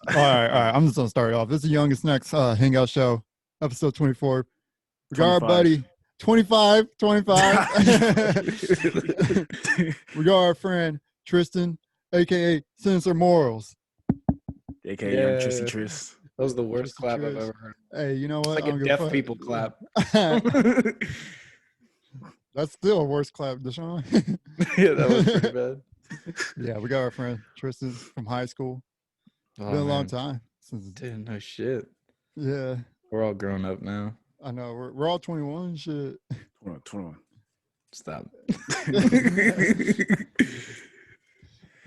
All right. I'm just gonna start off. This is the Youngest Next Hangout Show, episode 24. We got our 25. buddy 25. We got our friend Tristan, aka Sinister Morals. AKA Young Trissy Triss. That was the worst Tristan clap I've Triss. ever heard. Hey, you know what? It's like a deaf people clap. That's still a worse clap, Deshaun. Yeah, that was pretty bad. Yeah, we got our friend Tristan from high school. Oh, Been a long man. time since. Dude, no shit. Yeah, We're all grown up now. I know. We're all 21. Shit. 21. Stop.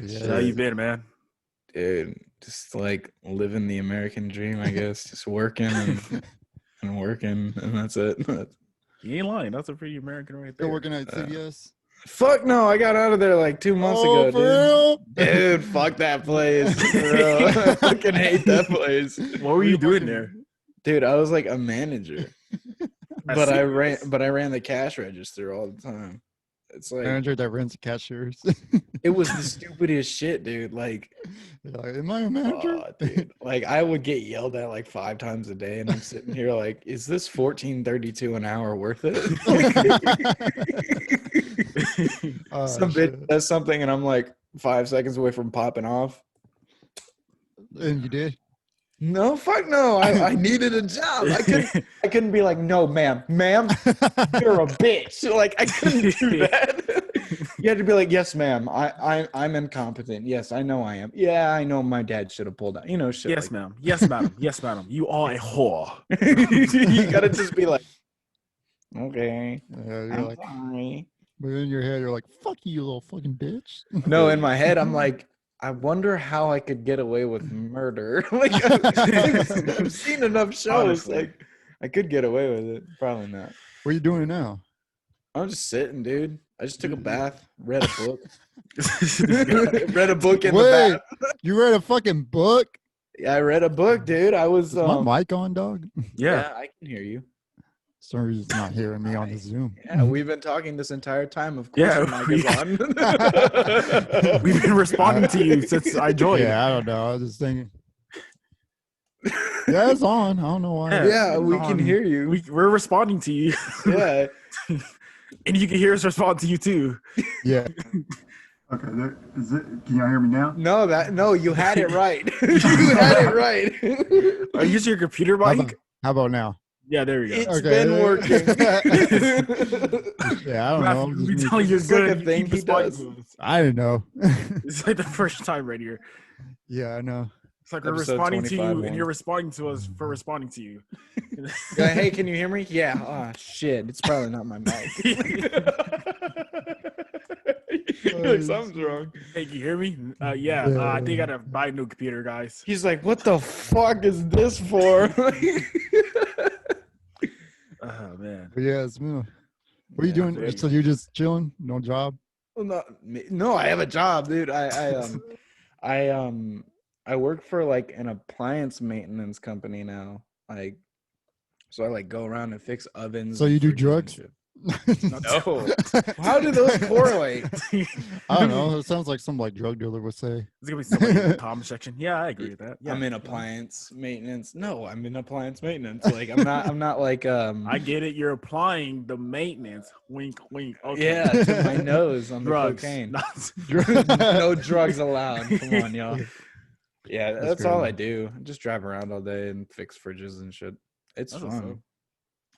Yeah. How you been, man? Dude, just like living the American dream, I guess. Just working and working, and that's it. You ain't lying. That's a pretty American right there. Still working at CVS. Fuck no, I got out of there like 2 months ago, for dude. real? Dude, fuck that place. Bro. I fucking hate that place. What were you doing there? Dude, I was like a manager. At But I CVS? ran the cash register all the time. It's like Manager that rents cashiers. it was the stupidest shit, dude. Like, Like, am I a manager? dude, like I would get yelled at like 5 times a day, and I'm sitting here like, is this $14.32 an hour worth it? Oh, Some shit. bitch does something, and I'm like 5 seconds away from popping off. And you did? No, fuck no. I needed a job. I couldn't be like, no, ma'am, you're a bitch. Like I couldn't do that. You had to be like, yes, ma'am. I'm incompetent. Yes, I know I am. Yeah, I know my dad should have pulled out. You know, shit. Yes, like ma'am. Yes, madam. Yes, madam. You are a whore. you gotta just be like, okay, Yeah, you're I'm like, sorry. but in your head, you're like, fuck you little fucking bitch. No, in my head, I'm like, I wonder how I could get away with murder. Like I've seen enough shows. Honestly. Like I could get away with it. Probably not. What are you doing now? I'm just sitting, dude. I just took a bath, read a book. Read a book in the Wait, bath. you read a fucking book? Yeah, I read a book, dude. I was Is my mic on, dog? Yeah. I can hear you. Sorry, it's not hearing me on the Zoom. Yeah, we've been talking this entire time. Of course, Yeah, your mic is on. We've been responding to you since I joined. Yeah, I don't know. I was just thinking. Yeah, it's on. I don't know why. Yeah. Yeah, we can hear you. We're responding to you. Yeah. And you can hear us respond to you too. Yeah. Okay, is it? Can y'all hear me now? No, you had it right. You had it right. Are you using your computer mic? How about now? Yeah, there we go. It's Okay. been working. Yeah, I don't know. I'm We just tell you you're It's like good. a and you thing keep he responding does. to us. I didn't know. It's like the first time right here. Yeah, I know. It's like we're Episode responding to 25 you, one. and you're responding to us for responding to you. Yeah, hey, can you hear me? Yeah. Oh shit, it's probably not my mic. You're like, something's wrong. Hey, can you hear me? Yeah. I think I gotta buy a new computer, guys. He's like, what the fuck is this for? Oh man. But yeah, it's been. What are you Yeah, doing? baby. So you just chilling? No job? Well, no, I have a job, dude. I work for like an appliance maintenance company now. Like, so I like go around and fix ovens. So and you do fridges and drugs? shit. No. How do those correlate? I don't know. It sounds like some like drug dealer would say. There's gonna be somebody in the comment section. Yeah, I agree with that. Yeah. I'm in appliance maintenance. No, I'm in appliance maintenance. Like I'm not like I get it. You're applying the maintenance. Wink, wink. Okay. yeah, to my nose on Drugs. the cocaine. Not- No drugs allowed. Come on, y'all. Yeah, that's all I crazy. do. I just drive around all day and fix fridges and shit. It's That's what's up. fun.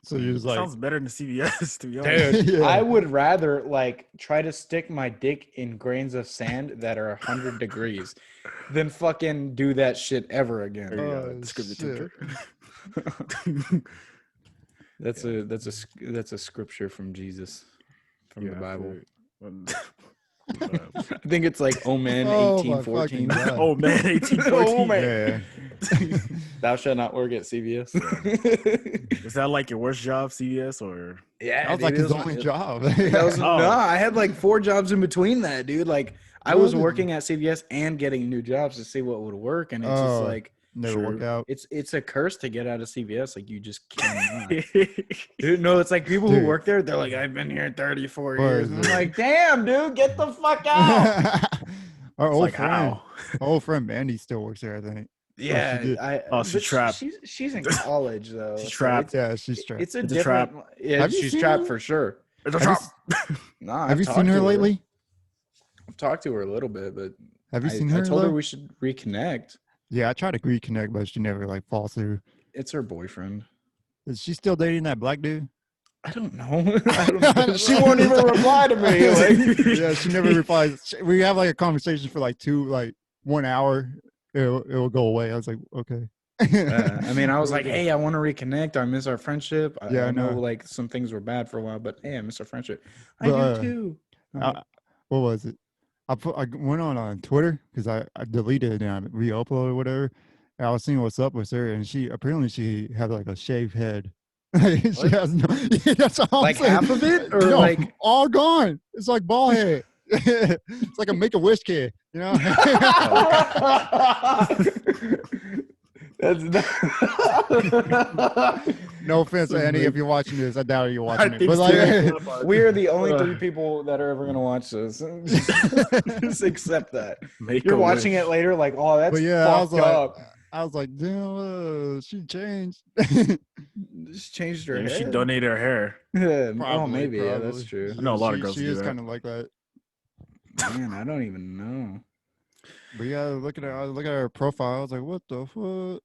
So you're just like, Sounds better than CVS, to be honest. Dude, Yeah. I would rather like try to stick my dick in grains of sand that are 100 degrees than fucking do that shit ever again. There you go. Oh, Descriptive shit. tutor. That's a scripture from Jesus, from the Bible. Oh I think it's like Omen Oh, my 1814. fucking God. oh man, 1814. Oh, man. yeah. Thou shalt not work at CVS. Was that like your worst job, CVS, or? Yeah, That was dude, like it his was my- only job. That was, Oh. No, I had like 4 jobs in between that, dude. Like I was Really? working at CVS and getting new jobs to see what would work, and it's just Oh. like Never True. work out. it's a curse to get out of CVS. Like you just cannot. Dude, no, it's like people who Dude. work there. They're like, I've been here 34 Where years. is And it? I'm like, damn, dude, get the fuck out. Our It's old like, friend, how? our old friend Mandy still works there. I think Yeah, did. She's but trapped. She's in college though. She's so trapped. Yeah, she's trapped. It's a It's a different. trap. Yeah, Have you she's seen trapped her? for sure. It's a Have you trap. Nah, Have you seen her lately? I've talked to her a little bit, but Have you seen I her? told her though? we should reconnect. Yeah, I tried to reconnect, but she never like falls through. It's her boyfriend. Is she still dating that black dude? I don't know. I don't know. She won't even reply to me. Like, Yeah, she never replies. We have like a conversation for like 1 hour. It'll go away. I was like, okay. I mean, I was like, hey, I want to reconnect. I miss our friendship. Yeah, I know I know. like some things were bad for a while, but hey, I miss our friendship. I But, do too. What was it? I went on Twitter because I deleted it and I re-uploaded or whatever. And I was seeing what's up with her, and she had like a shaved head. She has no. Yeah, that's all I'm Like saying. half of it, or No, like all gone. It's like bald head. It's like a Make-A-Wish kid, you know. That's No offense to any if you're watching this. I doubt you're watching it. think But so. like, we are the only three people that are ever gonna watch this. Just accept that. You're watching it later, like, oh, that's but yeah, fucked up. I was like, damn, she changed. Just changed her Maybe head. she donated her hair. Yeah, Probably, maybe. Yeah, probably. that's true. I know a lot of girls She do is that. kind of like that. Man, I don't even know. But yeah, look at her profile. I was like, what the fuck?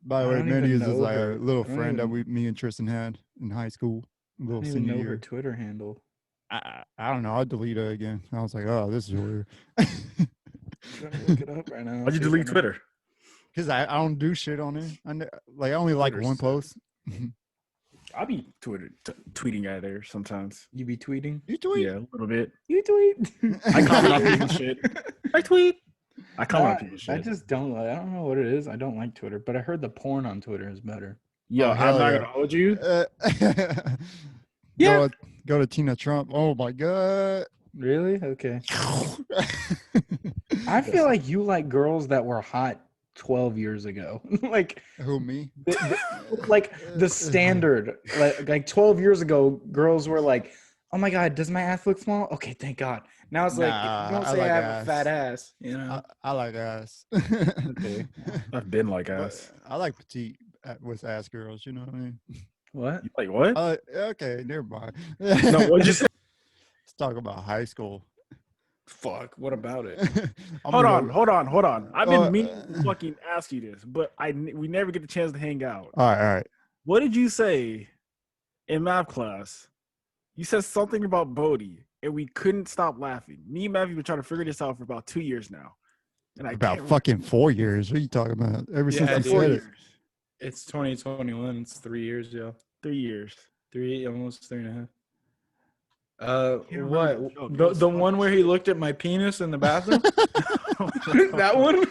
By the I way, don't Mandy even is know like her. a little I don't friend that even- me and Tristan had in high school, I little don't even senior know her year. Twitter handle. I don't know. I'll delete it again. I was like, oh, this is weird. I'm trying to look it up right now. Why'd you see if I delete know. Twitter? Because I don't do shit on it. I only like Twitter's one sick. post. I'll be tweeting at her sometimes. You be tweeting? You tweet? Yeah, a little bit. You tweet? I comment on people's shit. I tweet. I comment on people's I shit. just don't. I don't know what it is. I don't like Twitter, but I heard the porn on Twitter is better. Yo, Oh, I'm hell not yeah. gonna hold you. Yeah. Go to Tina Trump. Oh my god. Really? Okay. I feel like you like girls that were hot 12 years ago. Like Who, me? like the standard. Like 12 years ago, girls were like, "Oh my god, does my ass look small?" Okay, thank God. Now it's like, Nah, if you don't I say like I have ass. a fat ass, you know. I like ass. Okay. I've been like But ass. I like petite with ass girls. You know what I mean? What? You like what? Okay, never mind. No, what'd you say? Let's talk about high school. Fuck. What about it? Hold on. I've Oh, been meaning to fucking ask you this, but we never get the chance to hang out. All right. What did you say in math class? You said something about Bodie, and we couldn't stop laughing. Me and Matthew were trying to figure this out for about 2 years now. And I About can't fucking 4 years. What are you talking about? Ever Yeah, since you dude. said 4 it. years. It's 2021. It's 3 years, yo. 3 years. Almost 3.5. Can't remember What? the joke. It The was the funny one where he looked at my penis in the bathroom? That one?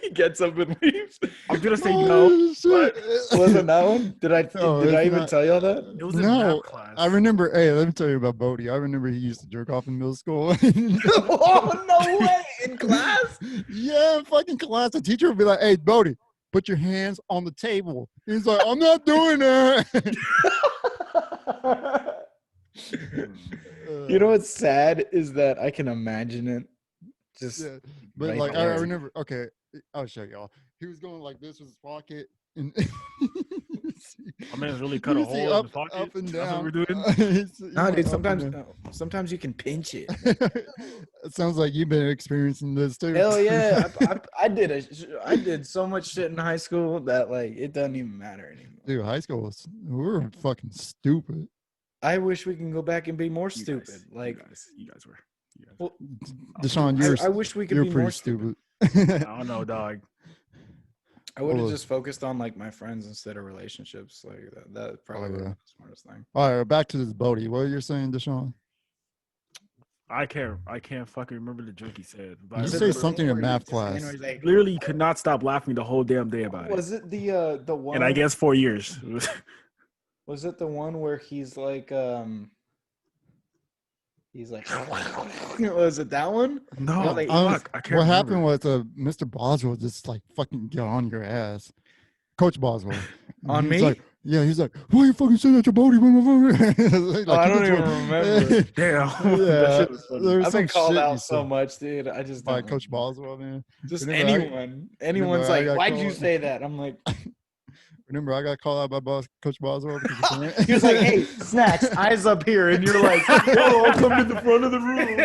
He gets up and leaves. I'm gonna say no. Oh, shit. Wasn't that one? Did I No, did I it's even not. tell y'all that? It was in No, math class. I remember. Hey, let me tell you about Bodie. I remember he used to jerk off in middle school. Oh, no way! In class? Yeah, in fucking class. The teacher would be like, "Hey, Bodie, put your hands on the table." He's like, "I'm not doing that." You know what's sad is that I can imagine it. Just Yeah, but right like I there. remember. Okay, I'll show y'all. He was going like this with his pocket, and My man's really cut a you see hole in up, his pocket. up and That's down. what we're doing. no, dude. Sometimes you can pinch it. It sounds like you've been experiencing this too. Hell yeah, I did so much shit in high school that like it doesn't even matter anymore. Dude, high school we were fucking stupid. I wish we can go back and be more You stupid. guys, Like, you guys were. well, Deshaun, I wish we could you're be pretty more stupid. stupid. I don't know, dog. I would have Well, just focused on like my friends instead of relationships. Like that probably would have yeah. been the smartest thing. All right, back to this Bodie. What you're saying, Deshaun? I can't fucking remember the joke he said. But You I say remember something in Where he math just stand class. where he's like, literally could not stop laughing the whole damn day about it. was it the one? And I guess 4 years. Was it the one where he's like was it that one? No, like, fuck, I can't What remember. happened was Mr. Boswell just like fucking got on your ass, Coach Boswell. On He's me? like, Yeah, he's like, why you fucking saying that to Bodie? Like, I he don't just even went- remember. Damn. That yeah, shit was funny. there was I've some been called shit he out so said much, dude. I just by don't Coach remember. Boswell, man. Just Remember I- anyone. Anyone's I like, got why'd you called- say that? I'm like, Remember, I got called out by Coach Boswell because of parent. he was like, hey, snacks, eyes up here, and you're like, oh, I'll come to the front of the room.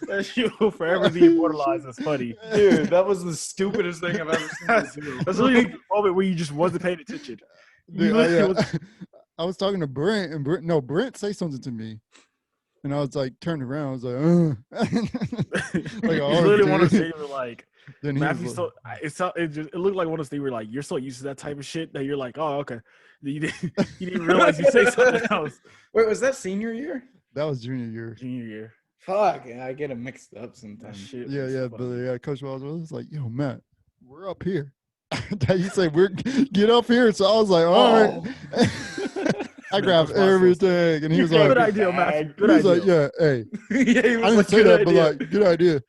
that shit will forever be immortalized as funny. Dude, that was the stupidest thing I've ever seen you do. That's really the moment where you just wasn't paying attention. Dude, You literally I was talking to Brent, and Brent say something to me, and I was like, turned around, I was like, like, you oh, literally want to dude. say you're like, Then he Matthew. was So it looked like one of those things where like you're so used to that type of shit that you're like, oh okay, you didn't realize you say something else. Wait, was that senior year? that was junior year. Junior year. Fuck, I get them mixed up That sometimes. shit. Yeah, was yeah, funny. but yeah, Coach Boswell was like, yo, Matt, we're up here. He said, we're get up here. So I was like, all right. I Man, grabbed Coach Boswell everything, and he was Good like, idea, Matthew. Good he was idea. like, yeah, hey, Yeah, he I was didn't like, say that, good but idea. like, good idea.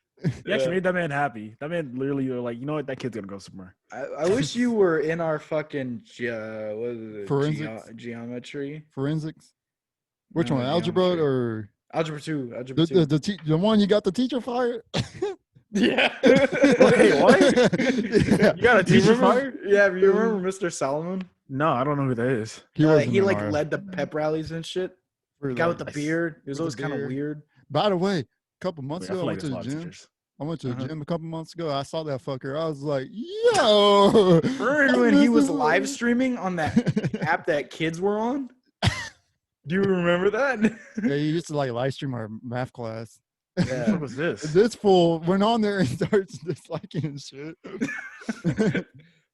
You actually made that man happy. That man literally, you were like, you know what, that kid's gonna go somewhere. I wish you were in our fucking what is it? Forensics? Geometry. Forensics. Which one, No, algebra geometry. or Algebra 2. Algebra 2. the one you got the teacher fired? Yeah. Wait, what? Yeah. You got a Do you teacher remember? fired? Yeah, you remember Mr. Solomon? No, I don't know who that is. He was He like led the pep rallies and shit. The guy with the beard. He was with always the kind of beard. weird. By the way, a couple I, months mean, I ago, feel I like went to there's a the lot of gym. teachers. I went to the Uh-huh. gym a couple months ago. I saw that fucker. I was like, yo. Remember when he was live streaming on that app that kids were on? Do you remember that? Yeah, he used to like live stream our math class. What was this? This fool went on there and starts disliking and shit.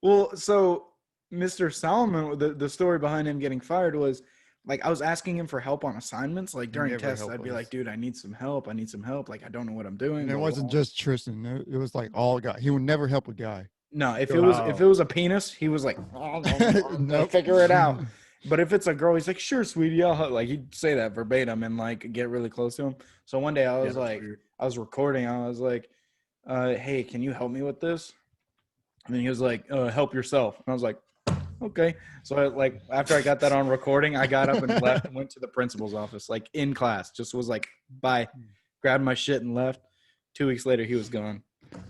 Well, so Mr. Solomon, the story behind him getting fired was like I was asking him for help on assignments. Like during never tests, helped I'd be us. like, dude, I need some help. I need some help. Like I don't know what I'm doing. And it blah, blah, wasn't blah. just Tristan. It was like all guys. He would never help a guy. No, if Wow. it was a penis, he was like, oh, no, Nope. figure it out. But if it's a girl, he's like, sure, sweetie, I'll help. Like he'd say that verbatim and like get really close to him. So one day I was that's like, weird. I was recording. I was like, hey, can you help me with this? And then he was like, help yourself. And I was like, okay. So I, like after I got that on recording, I got up and left and went to the principal's office, like in class. Just was like, bye, grabbed my shit and left. 2 weeks later, he was gone.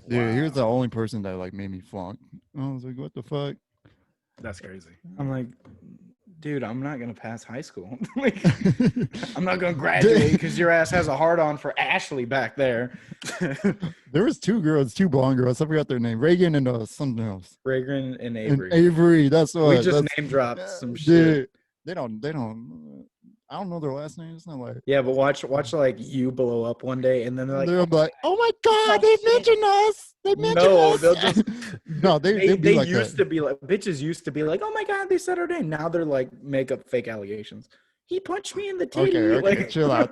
Dude, he was the only person that like made me flunk. I was like, what the fuck? That's crazy. I'm like, dude, I'm not gonna pass high school. Like, I'm not gonna graduate because your ass has a hard on for Ashley back there. There was two blonde girls. I forgot their name. Reagan and something else. Reagan and Avery. And Avery. That's what. We just that's, name dropped some shit. dude, they don't. I don't know their last name. It's not like. Yeah, but watch like you blow up one day, and then they're like, They're like, oh my god, Oh, they shit. mentioned us. They mentioned No, us. they'll just- no, they be like used that. to be like bitches used to be like, oh my god, they said our name. Now they're like make up fake allegations. He punched me in the titty. Okay, Like, chill out.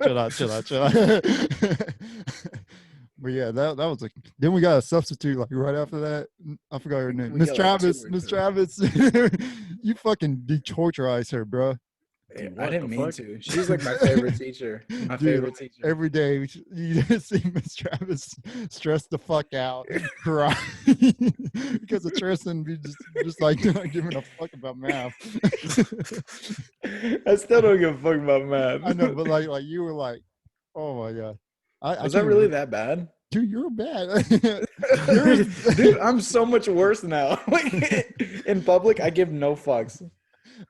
But yeah, that was like. Then we got a substitute like right after that. I forgot her name. We Miss got, like, Travis. two or Miss three. Travis. You fucking detorturized her, bro. Dude, I what didn't the mean fuck? to. She's like my favorite teacher. My Dude, favorite teacher. Every day you just see Miss Travis stress the fuck out, cry because of Tristan be just like not giving a fuck about math. I still don't give a fuck about math. I know, but like you were like, oh my god, I Was that can't really remember- that bad? Dude, you're bad. Dude, I'm so much worse now. Like in public, I give no fucks.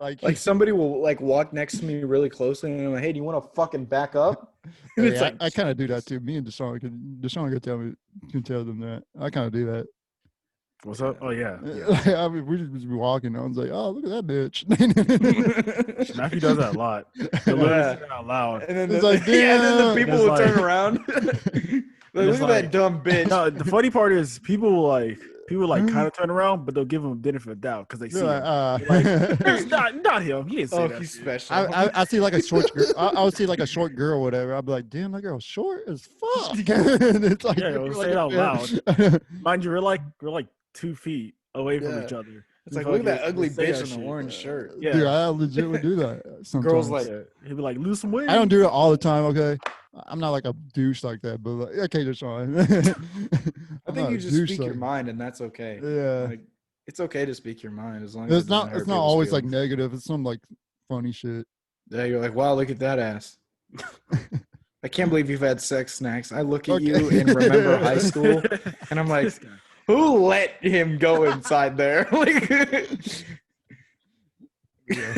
Like somebody will like walk next to me really closely and I'm like, hey, do you want to fucking back up? And Hey, it's like, I kind of do that too. Me and Deshaun can tell them that. I kind of do that. What's up? Oh yeah. I mean, we just be walking. I was like, oh, look at that bitch. Matthew does that a lot. He'll literally say that out loud. and then It's the, like, yeah, and then the damn. people It's will turn like- around. Like, it's look at that like- dumb bitch. No, the funny part is people kind of turn around, but they'll give him a benefit of doubt because they see They're him. like, There's not him. He didn't say Oh, that. he's shit. special. I see like a short girl. I would see like a short girl, whatever. I'd be like, damn, that girl's short as fuck. And it's like, Yeah, you're say like it a out fan. Mind you, we're like 2 feet away from Yeah. each other. It's like, look at that Fucking ugly say bitch that in the shit. orange shirt. Yeah. Dude, I legit would do that sometimes. Girls like, Yeah. He'd be like, lose some weight. I don't do it all the time, okay? I'm not like a douche like that, but like, okay, Deshaun. I think you just speak your mind and that's okay. Yeah. Like, It's okay to speak your mind as long as It's it doesn't not. hurt It's not people's always like feelings. negative. It's some like funny shit. Yeah, you're like, wow, look at that ass. I can't believe you've had sex snacks. I look at Okay. you and remember high school, and I'm like, This guy. who let him go inside there? Like, Yeah.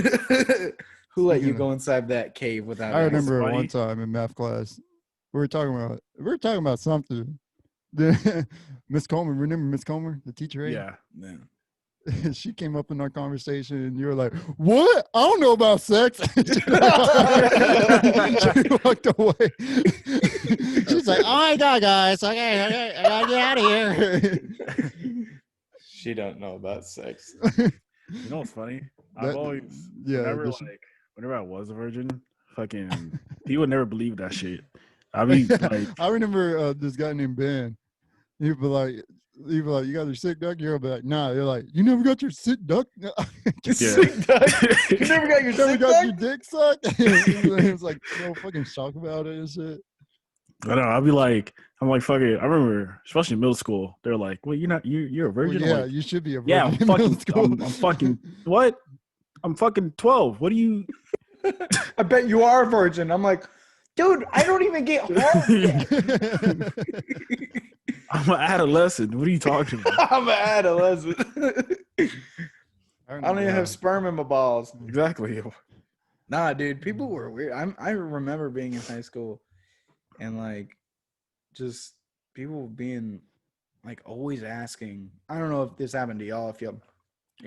who let Speaking you of- go inside that cave without I asking? remember funny? one time in math class, we were talking about something. Then Miss Comer, remember Miss Comer, the teacher aide? Yeah. Man. She came up in our conversation, and you were like, "What? I don't know about sex." She walked away. She's like, "Oh my god, guys! Okay, I gotta get out of here." She don't know about sex. You know what's funny? That- I've always, yeah, whenever I was a virgin, fucking, he would never believe that shit. I mean, like, I remember this guy named Ben. He'd be like, "You got your sick duck?" You'll be like, "Nah." You're like, "You never got your sick duck? Sick duck? You never got your You never sick got duck? your dick sucked?" It's like no fucking shock about it and shit. I don't know. I'd be like, I'm like, fuck it. I remember, especially in middle school, they're like, well, you're a Well, virgin? I'm yeah, like, you should be a yeah, virgin in middle school. I'm fucking, what? I'm fucking 12. What do you? I bet you are a virgin. I'm like, dude, I don't even get home yet. I'm an adolescent. What are you talking about? I'm an adolescent. I don't even have Yeah. sperm in my balls. Exactly. Nah, dude, people were weird. I remember being in high school and like just people being like always asking. I don't know if this happened to y'all, if y'all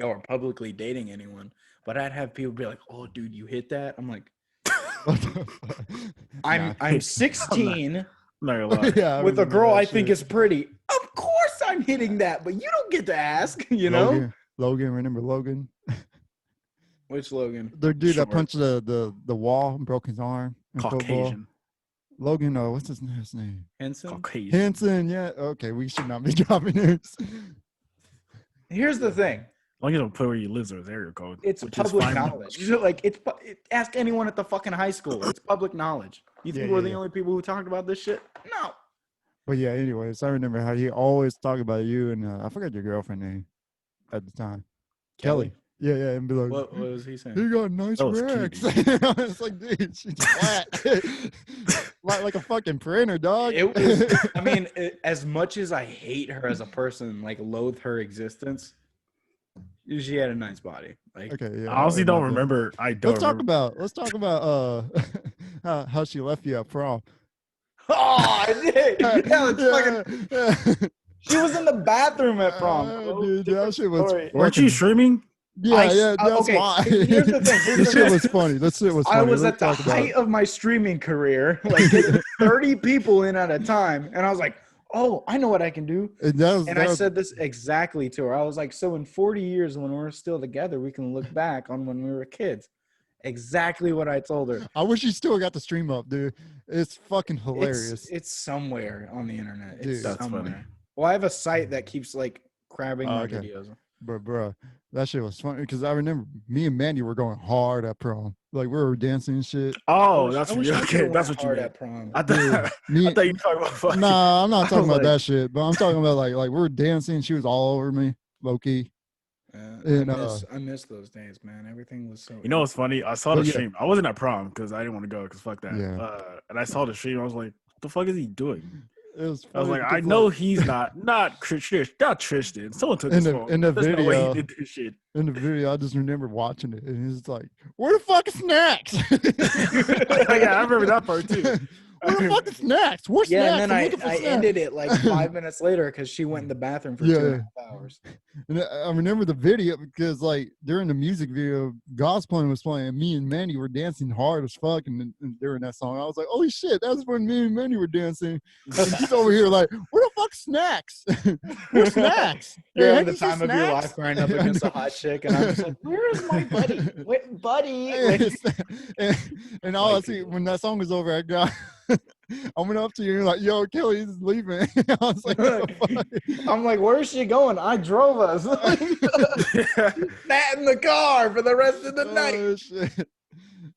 are publicly dating anyone, but I'd have people be like, "Oh, dude, you hit that?" I'm like, What the fuck? Nah. I'm 16 I'm not gonna lie. Yeah, I with a remember girl that I think shit. is pretty. Of course I'm hitting that, but you don't get to ask, you know? Logan, remember Logan? Which Logan? The dude that Short. punched the wall and broke his arm in football. Caucasian. Logan, what's his last name? Henson? Caucasian. Henson, yeah. Okay, we should not be dropping names. Here's the thing. As long as you don't put where you live or his area code. It's which is public fine. knowledge. Like ask anyone at the fucking high school. It's public knowledge. You think Yeah, we're yeah, the yeah. only people who talked about this shit? No. But yeah, anyways, I remember how he always talked about you and I forgot your girlfriend name at the time. Kelly. Yeah, and be like, What was he saying? you got nice That was racks. cute, It's like, dude, she's flat. like a fucking printer, dog. It was. I mean, as much as I hate her as a person, like loathe her existence, she had a nice body. Like, Okay, yeah. I honestly don't remember. remember. I don't Let's talk about how she left you at prom. oh, I did. Yeah, it's fucking. yeah. She was in the bathroom at prom. Dude, that shit was. Story. Weren't you streaming? Yeah, that's okay, why. here's the thing. Here's This the shit thing. was funny. This shit was funny. I was Let's at the talk about height it. of my streaming career, like getting 30 people in at a time, and I was like, "Oh, I know what I can do." And that was, And that I was- said this exactly to her. I was like, "So in 40 years, when we're still together, we can look back on when we were kids." Exactly what I told her. I wish you still got the stream up, dude. It's fucking hilarious. It's somewhere on the internet. It's Dude. That's somewhere. funny. Well, I have a site that keeps like grabbing Oh, my okay. videos. But bro, that shit was funny because I remember me and Mandy were going hard at prom. Like we were dancing and shit. Oh, that's I what wish you. I Okay, could've that's went what you hard meant. at prom. I Dude, thought, me, I thought you were talking about fucking. nah, I'm not I talking was about like- that shit. But I'm talking about like we were dancing. She was all over me, low key. And, I miss those days, man. Everything was so. You know what's funny? I saw But the yeah. stream. I wasn't at prom because I didn't want to go because fuck that. Yeah. And I saw the stream. I was like, "What the fuck is he doing?" It was. I was funny like, "I because, know like, he's not Tristan. Someone took In his the- phone. in the There's no way video- he did this shit." in the video. I just remember watching it, and it's like, "Where the fuck is snacks?" Yeah, I remember that part too. Where the fuck is snacks? Where's Yeah, snacks? and I'm then looking for I snacks. ended it like 5 minutes later because she went in the bathroom for Yeah, 2.5 hours. And I remember the video because, like, during the music video, Gospel was playing. Me and Mandy were dancing hard as fuck, and during that song, I was like, "Holy shit, that's when me and Mandy were dancing." And she's over here like, "Where the fuck snacks? Where's snacks?" You're Hey, having the have you seen time of your Snacks? life growing up I against a know. hot chick, and I'm just like, "Where's my buddy? Wait, buddy?" Like, and all I White see people. when that song was over, I got. I went up to you and you're like, "Yo, Kelly's leaving." I was like, "What the fuck?" I'm like, "Where's she going?" I drove us. Sat in the car for the rest of the night. Oh, shit.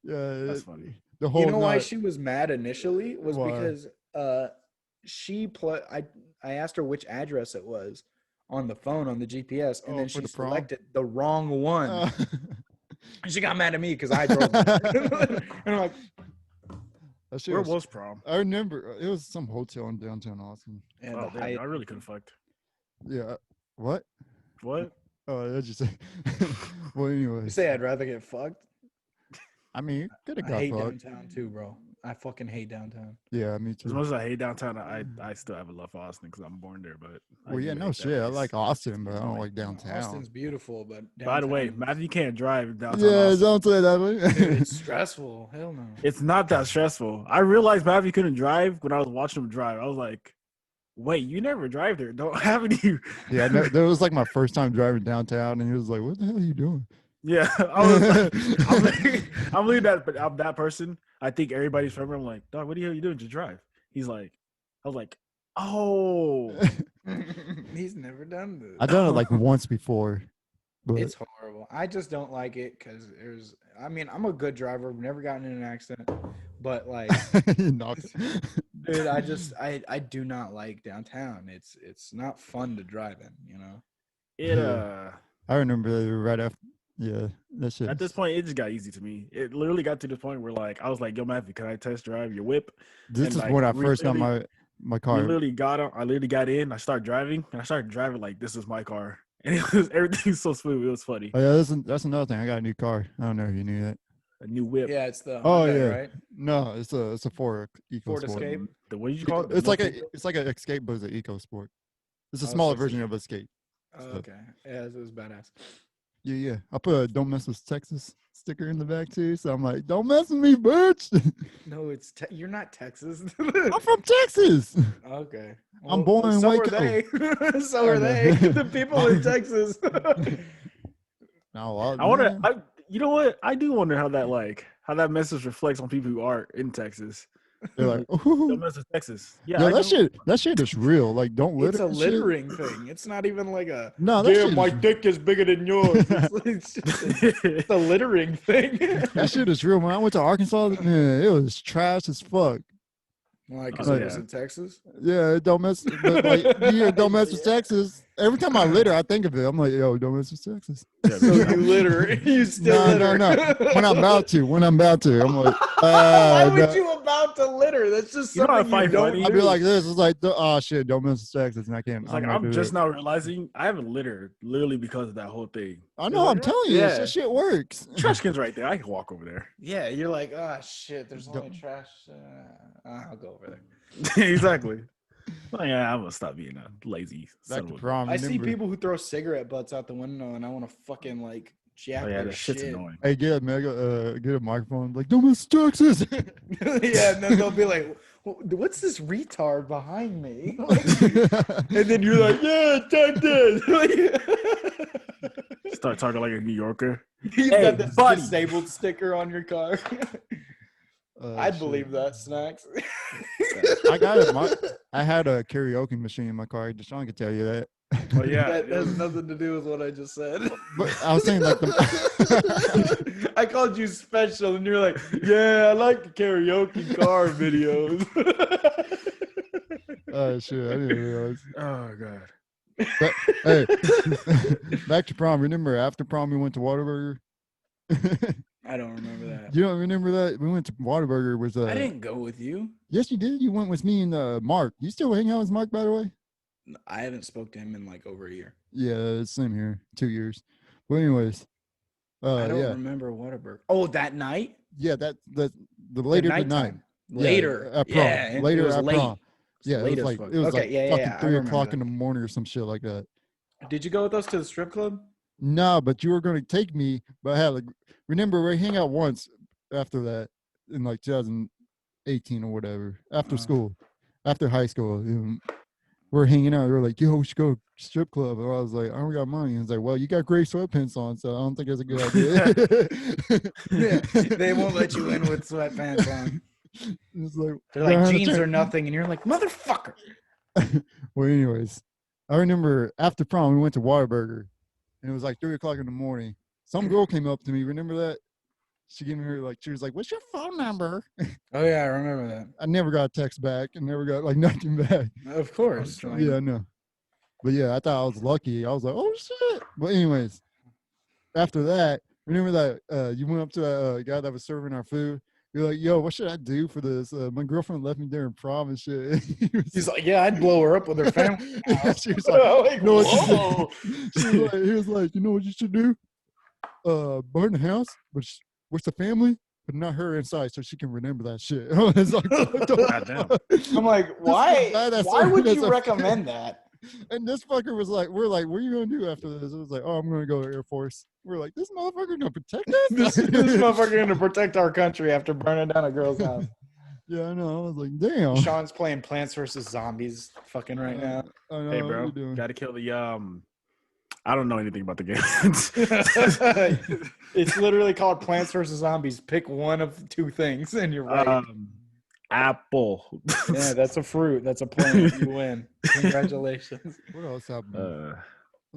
Yeah, That's funny. the whole You know why night. she was mad initially was Why? because I asked her which address it was on the phone on the GPS, and then for she the prom? selected the wrong one. And she got mad at me because I drove there. And I'm like, That shit Where was- was prom? I remember it was some hotel in downtown Austin. and Oh, the damn, I really couldn't fucked. Yeah. What? What? Oh, that's just. Well, You anyway. say I'd rather get fucked? I mean, could have I got hate fucked. downtown too, bro. I fucking hate downtown. Yeah, me As too. much as I hate downtown, I still have a love for Austin because I'm born there. But I Well, yeah, do no hate that shit. I place. like Austin, but I don't Annoying. like downtown. Austin's beautiful, but By the way, downtown- Matthew can't drive downtown Yeah, Austin. don't say that. Dude, it's stressful. Hell no. It's not that stressful. I realized Matthew couldn't drive when I was watching him drive. I was like, wait, you never drive there, don't haven't you? Yeah, no, that was like my first time driving downtown, and he was like, "What the hell are you doing?" Yeah, I was like, I'm really that, but I'm that person. I think everybody's from. I'm like, dog, what the hell are you doing? Just drive. He's like, I was like, oh, He's never done this. I've done it like once before, but It's horrible. I just don't like it because there's. I mean, I'm a good driver. I've never gotten in an accident, but like, he knocked. dude, I do not like downtown. It's not fun to drive in. You know. it I remember right after. Yeah, that shit. At this point, it just got easy to me. It literally got to the point where like I was like, yo, Matthew, can I test drive your whip? This and, is like, when I we first got literally- my We car. literally got on. I literally got in. I started driving, and I started driving like this is my car, and it was everything was so smooth. It was funny. Oh yeah, that's another thing. I got a new car. I don't know if you knew that. A new whip. Yeah, it's the Oh, Hyundai, yeah. right? No, it's a Ford Ford EcoSport. Escape. The what did you call it? The It's like multi- it's like an Escape, but it's an EcoSport. It's a Oh, smaller so it's a- version of Escape. Oh, So- okay. Yeah, it was badass. Yeah, yeah. I put a "Don't mess with Texas" sticker in the back too, so I'm like, "Don't mess with me, bitch." No, you're not Texas. I'm from Texas. Okay. I'm born in so Waco. are they. So I are know. they. The people in Texas. No, I wonder. man. You know what? I do wonder how that message reflects on people who are in Texas. They're like, Don't "Ooh." mess with Texas. Yeah, Yo, I know. that shit is real. Like, don't litter. It's a and shit. littering thing. It's not even like a No, that shit is, dick is bigger than yours. It's a littering thing. that shit is real. When I went to Arkansas, man, it was trash as fuck. Like, Oh, because it yeah. was in Texas. Yeah, don't mess. But like, you hear "Don't mess with Texas." Every time I litter, I think of it. I'm like, "Yo, don't mess with Texas." Yeah, So man. you litter. You still No, litter. no. When I'm about to, I'm like, Why would no. you about to litter? That's just You know what I something you find don't funny? I'd do. be like this. It's like, oh shit, don't mess with Texas, and I can't. It's like not I'm do just it. now realizing I haven't littered literally because of that whole thing. I know. I'm telling you, Yeah. this shit works. Trash can's right there. I can walk over there. Yeah, you're like, oh shit, there's only Don't- trash. I'll go over there. Exactly. Well, yeah, I'm gonna stop being a lazy son Back of to a- prom. I see remember- people who throw cigarette butts out the window, and I want to fucking like jack Oh yeah, their that shit's shit. annoying. Hey, get a microphone. Like, don't mess with Texas. Yeah, and then they'll be like, "What's this retard behind me?" And then you're like, "Yeah, take this." Start talking like a New Yorker. You Hey, got this buddy. disabled sticker on your car. I'd believe that, Snacks. I got it. I had a karaoke machine in my car. Deshaun could tell you that. Oh yeah, That has nothing to do with what I just said. But I was saying like the. I called you special, and you're like, "Yeah, I like the karaoke car videos." Oh shit! I didn't realize. Oh god. But, hey, back to prom. Remember after prom we went to Whataburger? I don't remember that. You don't remember that? We went to Whataburger. Was I didn't go with you. Yes, you did. You went with me and Mark. You still hang out with Mark, by the way? I haven't spoke to him in like over a year. Yeah, same here. 2 years. But anyways, I don't yeah, remember Whataburger. Oh, that night? yeah. That the later the night. nighttime. Yeah, Later. at prom. Yeah, and Later it was at late. prom. It's Yeah, late it was as like fuck. it was Okay, like yeah, fucking yeah, I 3 remember o'clock that. in the morning or some shit like that. Did you go with us to the strip club? No, but you were going to take me. But I had like, remember we hang out once after that in like 2018 or whatever after school, after high school. We're hanging out. We were like, yo, we should go strip club. And I was like, I don't got money. And he's like, well, you got gray sweatpants on, so I don't think that's a good idea. They won't let you in with sweatpants on. It's like, They're like, "No, jeans that's are right." nothing. And you're like, motherfucker. Well, anyways, I remember after prom, we went to Whataburger, and it was like 3 o'clock in the morning. Some girl came up to me. Remember that? She gave me her like, she was like, "What's your phone number?" Oh, yeah, I remember that. I never got a text back, and never got like nothing back. Of course. Oh, like, Yeah, I know. But yeah, I thought I was lucky. I was like, oh shit. But anyways, after that, remember that you went up to that guy that was serving our food. You're like, yo, what should I do for this? My girlfriend left me during prom and shit. He's like, yeah, I'd blow her up with her family. Yeah, she was like, Like, you know what whoa. he was like, you know what you should do? Burn the house, but with the family, but not her inside, so she can remember that shit. It's like, Goddamn. I'm like, why? badass Why would service you of- recommend that? And this fucker was like, we're like, what are you gonna do after this? It was like, oh, I'm gonna go to Air Force. We're like, this motherfucker gonna protect us? This motherfucker gonna protect our country after burning down a girl's house. Yeah, I know. I was like, damn. Sean's playing Plants vs. Zombies fucking right now. I know, Hey, what bro, you doing? gotta kill the I don't know anything about the game. It's literally called Plants vs. Zombies. Pick one of two things and you're right. Apple. Yeah, that's a fruit. That's a plant. You win. Congratulations. What else happened? I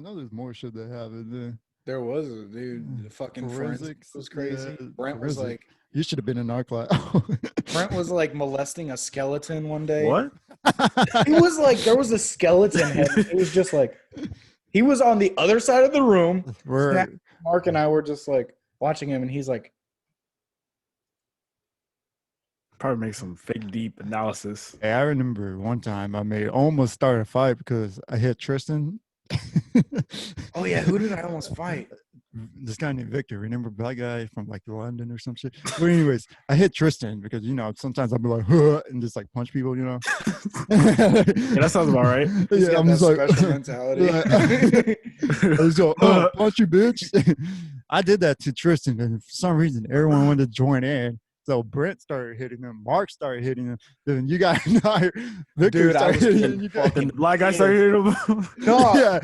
know there's more shit that happened. There was a dude. The fucking forensics was crazy. Yeah, Brent was forensic. like, You should have been in our class. Brent was like molesting a skeleton one day. What? He was like, there was a skeleton head. It was just like, he was on the other side of the room. We're, Mark and I were just like watching him, and he's like, Probably make some fake deep analysis. hey, I remember one time I made almost start a fight because I hit Tristan. oh yeah, who did I almost fight? This guy named Victor. Remember black guy from like London or some shit? But anyways, I hit Tristan because sometimes I'll be like huh, and just like punch people, Yeah, that sounds about right. He's Yeah, got I'm that just like special mentality. I just go, oh, punch you, bitch. I did that to Tristan, and for some reason, everyone wanted to join in. So Brent started hitting him, Mark started hitting him, then you guys, Victor Dude, I started was hitting getting you guys. And the black guy started hitting him. No, Yeah.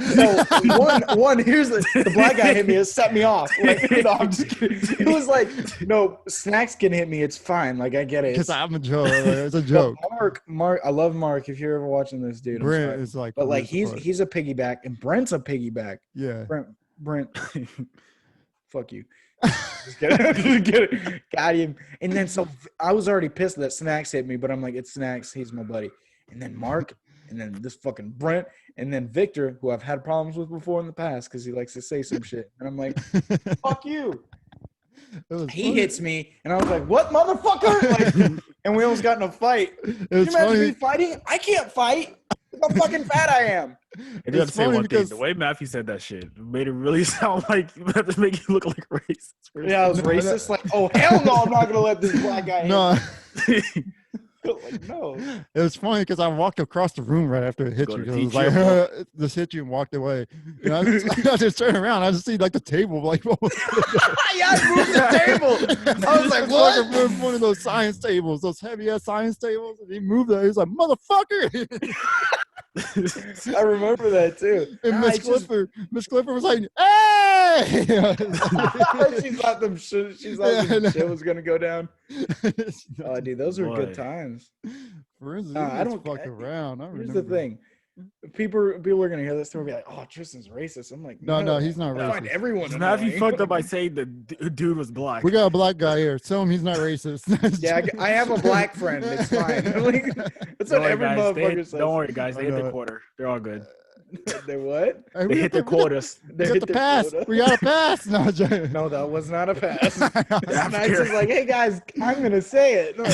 no, one. Here's the black guy hit me. It set me off. Like, no, I'm just kidding. It was like, no, Snacks can hit me. It's fine. Like, I get it. Because I'm a joke. Like, it's a But joke. Mark, I love Mark. If you're ever watching this, dude, I'm Brent sorry. is like, But like, funny as fuck. he's a piggyback, and Brent's a piggyback. Yeah. Brent, fuck you. Just kidding. Got him. And then so I was already pissed that Snacks hit me, but I'm like, it's Snacks. He's my buddy. And then Mark, and then this fucking Brent, and then Victor, who I've had problems with before in the past because he likes to say some shit. And I'm like, fuck you. It was He funny. hits me, and I was like, what, motherfucker? Like, and we almost got in a fight. It Can was you imagine me funny. fighting? I can't fight. Look how fucking fat I am. I do have It's to say funny one thing. because The way Matthew said that shit made it really sound like you have to make you look like a racist. Yeah, I was No, racist. Like, oh, hell no, I'm not going to let this black guy hit no, me. Like, no. it was funny because I walked across the room right after it hit Go you. to 'Cause it was teach like, just hit you and walked away. And I just turned around. I just see like the table, like, what was Yeah, I moved the table. I was like, what? Moved one of those science tables, those heavy ass science tables. And he moved that. He's like, motherfucker. I remember that too. And Nah, Miss it's just- Clifford was like, hey. she thought them shit, Yeah, I know. shit was gonna go down. Oh, dude, those were good Boy. times. For instance, Nah, I I don't- don't fuck around. I Here's remember. the thing. People are gonna hear this story and be like, "Oh, Tristan's racist." I'm like, No, he's not I find racist. everyone Matthew annoying. fucked up by saying the dude was black. We got a black guy here. Tell him he's not racist. Yeah, I have a black friend. It's fine. Like, that's Don't what worry, every guys. motherfucker says. Don't worry, guys. They I hit know. their quarter. They're all good. They what? Hey, They hit their quotas. They We got hit the their pass. quota. We got a pass. No, I'm joking. No, that was not a pass. Yeah. Snipes is like, "Hey guys, I'm gonna say it." No,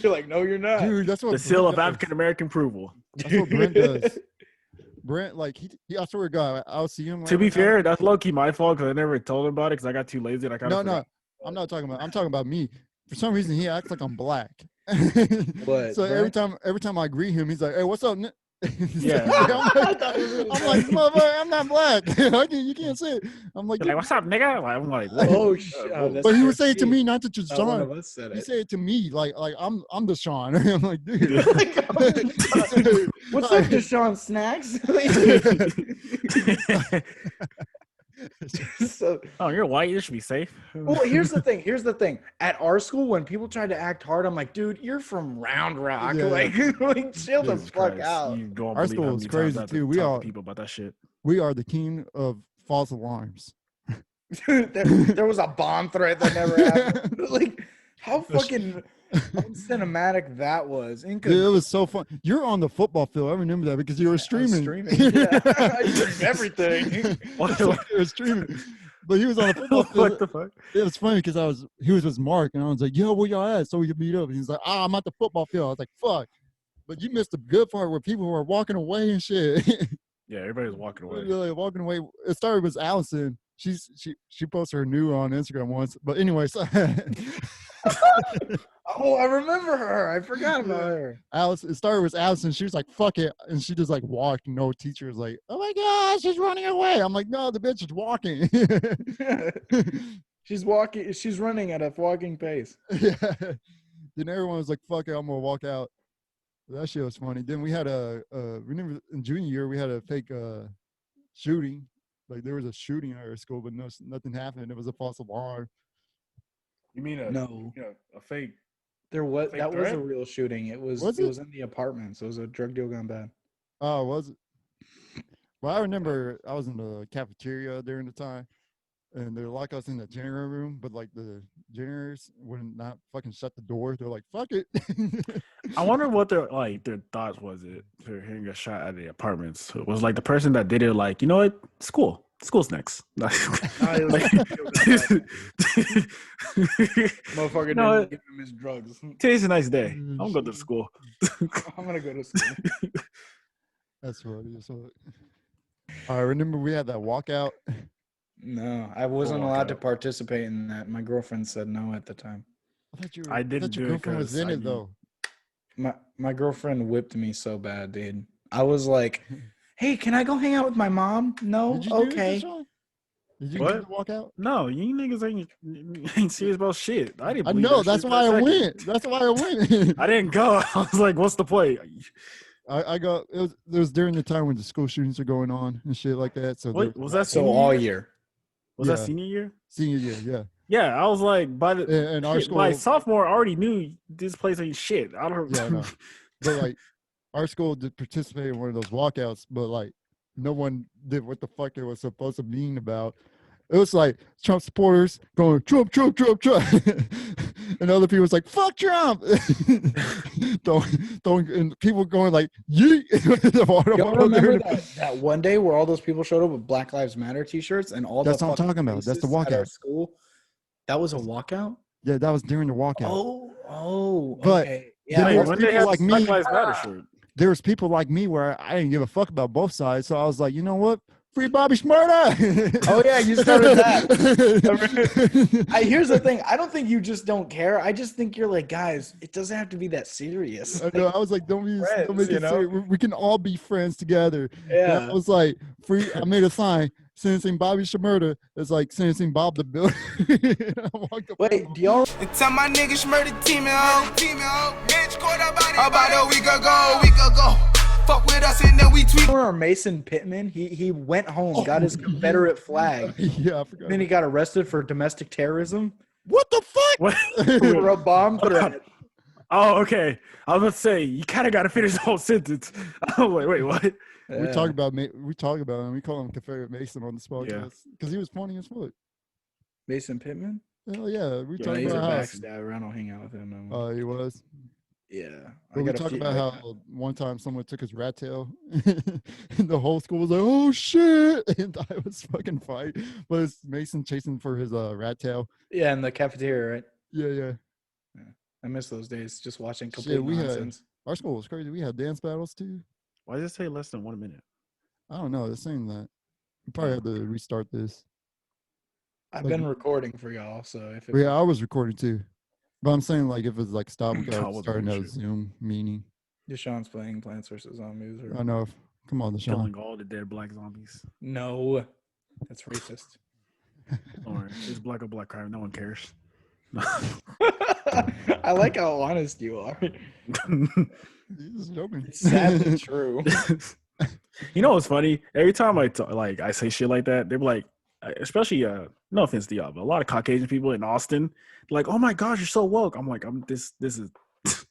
you're like, "No, you're not." Dude, that's what The seal of Brent does. African American approval. That's what Brent does. Brent, like, he I swear to God, I'll see him. To be every time- fair, that's low key my fault because I never told him about it because I got too lazy and I kind of No, I'm not talking about. I'm talking about me. For some reason, he acts like I'm black. What, So Brent? every time I greet him, he's like, "Hey, what's up?" Yeah. I'm like, motherfucker, I'm not black. You can't say it. I'm like, Like, what's up, nigga? Like, I'm like, what? Oh shit! Oh, that's but he would so say it to sweet. me, not to Not one of Sean. us said He it. said it to me, like I'm the Sean. I'm like, dude. What's up, Deshaun Snacks? So, Oh, you're white. You should be safe. well, here's the thing. Here's the thing. At our school, when people tried to act hard, I'm like, dude, you're from Round Rock. Yeah. Like chill the Jesus fuck Christ, out. You don't Our believe school how is many times crazy, I have to too. We talk to all- people about that shit. We are the king of false alarms. there was a bomb threat that never happened. Like, how fucking cinematic that was. Dude, it was so fun. You're on the football field. I remember that because you were I was streaming. streaming. Yeah, I streamed everything. You were streaming. But he was on the football field. What the fuck? It was funny because he was with Mark, and I was like, "Yo, where y'all at?" So we could meet up. And he's like, "Ah, I'm at the football field." I was like, "Fuck!" But you missed the good part where people were walking away and shit. Yeah, everybody was walking away. Really walking away. It started with Allison. She posted her new on Instagram once. But anyways, Oh, I remember her. I forgot about her. Alice. It started with Allison. She was like, "Fuck it," and she just like walked. No teacher was like, "Oh my gosh, she's running away." I'm like, "No, the bitch is walking." She's walking. She's running at a walking pace. Yeah. Then everyone was like, "Fuck it, I'm gonna walk out." That shit was funny. Then we had remember in junior year we had a fake shooting. Like there was a shooting at our school, but nothing happened. It was a false alarm. You mean a fake? There was Fake that was a threat? real shooting. It was Was it it? was in the apartments. It was a drug deal gone bad. Oh, was it? Well, I remember I was in the cafeteria during the time, and they lock us in the janitor room, but like the janitors would not fucking shut the door. They're like, "Fuck it." I wonder what their thoughts was it for hearing a shot at the apartments. It was like the person that did it, like, you know what? School's next. Motherfucker No, didn't give him his drugs. Today's a nice day. I'm gonna go to school. I'm gonna go to school. That's funny. So, I remember we had that walkout. No, I wasn't allowed to walkout. participate in that. My girlfriend said no at the time. I didn't thought your do it girlfriend was 'cause in I it knew- though. My girlfriend whipped me so bad, dude. I was like, "Hey, can I go hang out with my mom?" No, Did you do it, okay. Deshaun? Did you What? get the walkout? No, you niggas ain't serious about shit. I didn't. I believe know. that That's shit why for I a second. went. That's why I went. I didn't go. I was like, what's the point? I got it was during the time when the school shootings are going on and shit like that. So What was that? So Senior all year? year. Was that Yeah. senior year? senior year, yeah. Yeah, I was like, by the And our shit, school, by sophomore, I already knew this place ain't shit. I don't. Yeah, I know. But like our school did participate in one of those walkouts, but like no one did what the fuck it was supposed to mean about. It was like Trump supporters going Trump, Trump, Trump, Trump, and other people was like fuck Trump, throwing, and people going like yeet. The water Y'all bottle remember there. that one day where all those people showed up with Black Lives Matter T-shirts and all That's the what I'm fucking talking about. That's the racists at our walkout. school? That was a walkout. Yeah, that was during the walkout. Oh, But okay. there Yeah, Wait, was when people they had like Black me. Lives Matter shirt. There was people like me where I didn't give a fuck about both sides, so I was like, you know what? Free Bobby Shmurda. Oh, yeah, you started that. Here's the thing. I don't think you just don't care. I just think you're like, guys, it doesn't have to be that serious. I know. I was like, don't Friends, make you it know? serious. We can all be friends together. And Yeah. I was like, free. I made a sign sentencing Bobby Shmurda. It's like sentencing Bob the Builder. I walked up Wait, do y'all And tell my niggas murder team bitch caught about a week ago. Fuck with us and then we tweet. remember Mason Pittman? He went home, got his Confederate flag, Yeah, I forgot. then he got arrested for domestic terrorism What the fuck? What? for a bomb threat. Oh, okay. I was about to say you kind of got to finish the whole sentence. I was like, wait, what? We talk about him. We call him Confederate Mason on this podcast because he was funny as fuck. Mason Pittman. Hell yeah, we Yeah, talk he's a about how. backstabber. I don't hang out with him no more. He was. Yeah, But we talk about how one time someone took his rat tail, and the whole school was like, "Oh shit!" and I was fucking fight. But it's Mason chasing for his rat tail. Yeah, in the cafeteria, right? Yeah. I miss those days, just watching complete Shit, we had nonsense. our school was crazy. We had dance battles too. Why does it say less than 1 minute? I don't know. It's saying that. We probably have to restart this. I've like- been recording for y'all, so if But yeah, I was recording too. But I'm saying like if it's like stop, we I gotta wasn't start doing another shit. Zoom meeting. Deshaun's playing Plants vs Zombies, I or know. Come on, Deshaun. Killing all the dead black zombies. no, that's racist. Don't worry. It's black on black crime. No one cares. I like how honest you are. He's just joking. It's sadly true. You know what's funny? Every time I say shit like that, they're like, especially no offense to y'all, but a lot of Caucasian people in Austin, like, oh my gosh, you're so woke. I'm like, this is this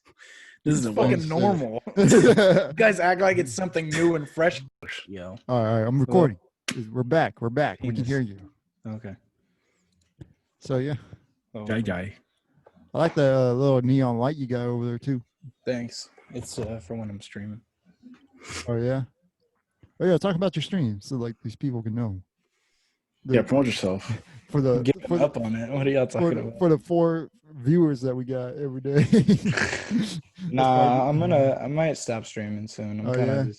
It's isn't fucking shit. normal. All You guys act like it's something new and fresh. Yo. right, I'm recording. We're back. We can Penis. hear you. Okay. So yeah. Oh, guy. I like the little neon light you got over there too. Thanks. It's for when I'm streaming. Oh yeah. Oh yeah. Talk about your stream so like these people can know. Yeah, promote yourself. For the Giving up on it. What are y'all talking about? for the 4 viewers that we got every day. Nah, I might stop streaming soon. I'm Oh, kind of yeah?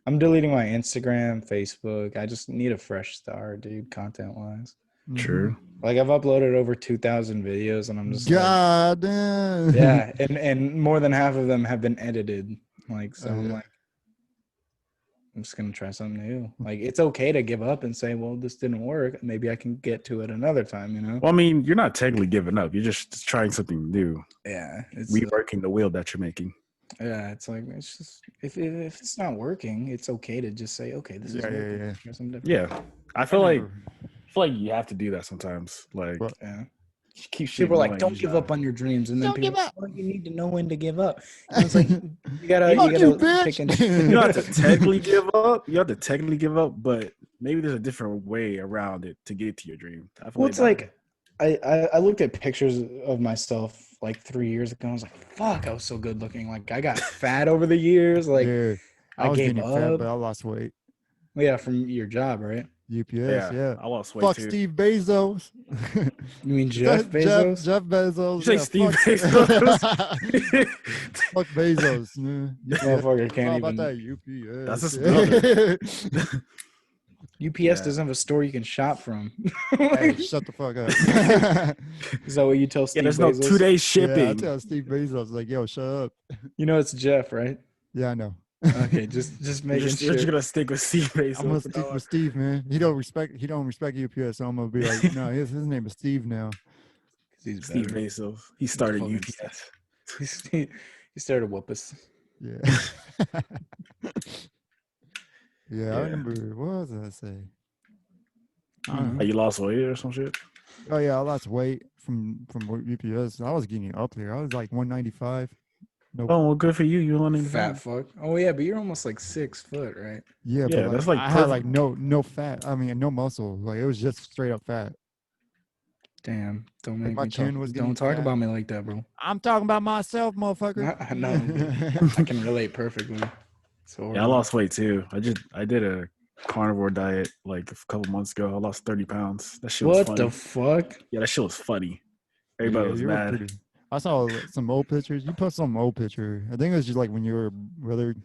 I'm deleting my Instagram, Facebook. I just need a fresh start, dude, content wise. True. Like I've uploaded over 2,000 videos and I'm just God damn. like, yeah, and more than half of them have been edited. Like so I'm yeah. like I'm just gonna try something new. Like it's okay to give up and say, well, this didn't work. Maybe I can get to it another time, you know? Well, I mean, you're not technically giving up. You're just trying something new, Yeah. It's reworking the wheel that you're making. yeah, it's like it's just if it's not working, it's okay to just say, okay, this is working. Yeah. Try something different. Yeah, I feel like you have to do that sometimes. Like, What? Yeah. just keep shit People are like, going. don't give up on your dreams, and then Don't people give are like, well, you need to know when to give up. And it's like you gotta Fuck you, pick and bitch. You don't have to technically give up. You have to technically give up, but maybe there's a different way around it to get to your dream. I feel Well, it's like I looked at pictures of myself like 3 years ago. I was like, fuck, I was so good looking. Like I got fat over the years. Like yeah. I I was gave getting fat, up. but I lost weight. Yeah, from your job, right? UPS, yeah. I lost weight Fuck too. Steve Bezos. You mean Jeff Bezos? Jeff Bezos. You say yeah, Steve fuck- Bezos? Fuck Bezos. Man. Motherfucker How can't about even. that? That's his UPS. brother. UPS doesn't have a store you can shop from. Hey, shut the fuck up. Is that what you tell Steve Yeah, there's no Bezos? 2-day Yeah, I shipping. tell Steve Bezos, like, yo, shut up. You know it's Jeff, right? Yeah, I know. Okay, just making You're sure. just gonna stick with Steve Bezos. I'm gonna stick with Steve, man. He don't respect UPS, so I'm gonna be like, no, his name is Steve now. He's Steve better. Bezos. He started Fucking UPS. He started whoop us. Yeah. Yeah, I remember. What was I say? I don't know. You lost weight or some shit? Oh yeah, I lost weight from UPS. I was getting up there. I was like 195. Nope. Oh, well, good for you. You only Fat fuck. Oh yeah, but you're almost like 6 foot, right? Yeah, Yeah, but that's like I had like perfect. no fat. I mean, no muscle. Like it was just straight up fat. Damn, don't make my me chin talk. was getting Don't talk fat. about me like that, bro. I'm talking about myself, motherfucker. I know. Dude. I can relate perfectly. So Yeah, I lost weight too. I did a carnivore diet like a couple months ago. I lost 30 pounds. That shit was What funny. the fuck? Yeah, that shit was funny. Everybody Yeah, was you were mad. pretty- I saw some old pictures. You put some old picture. I think it was just like when you were brother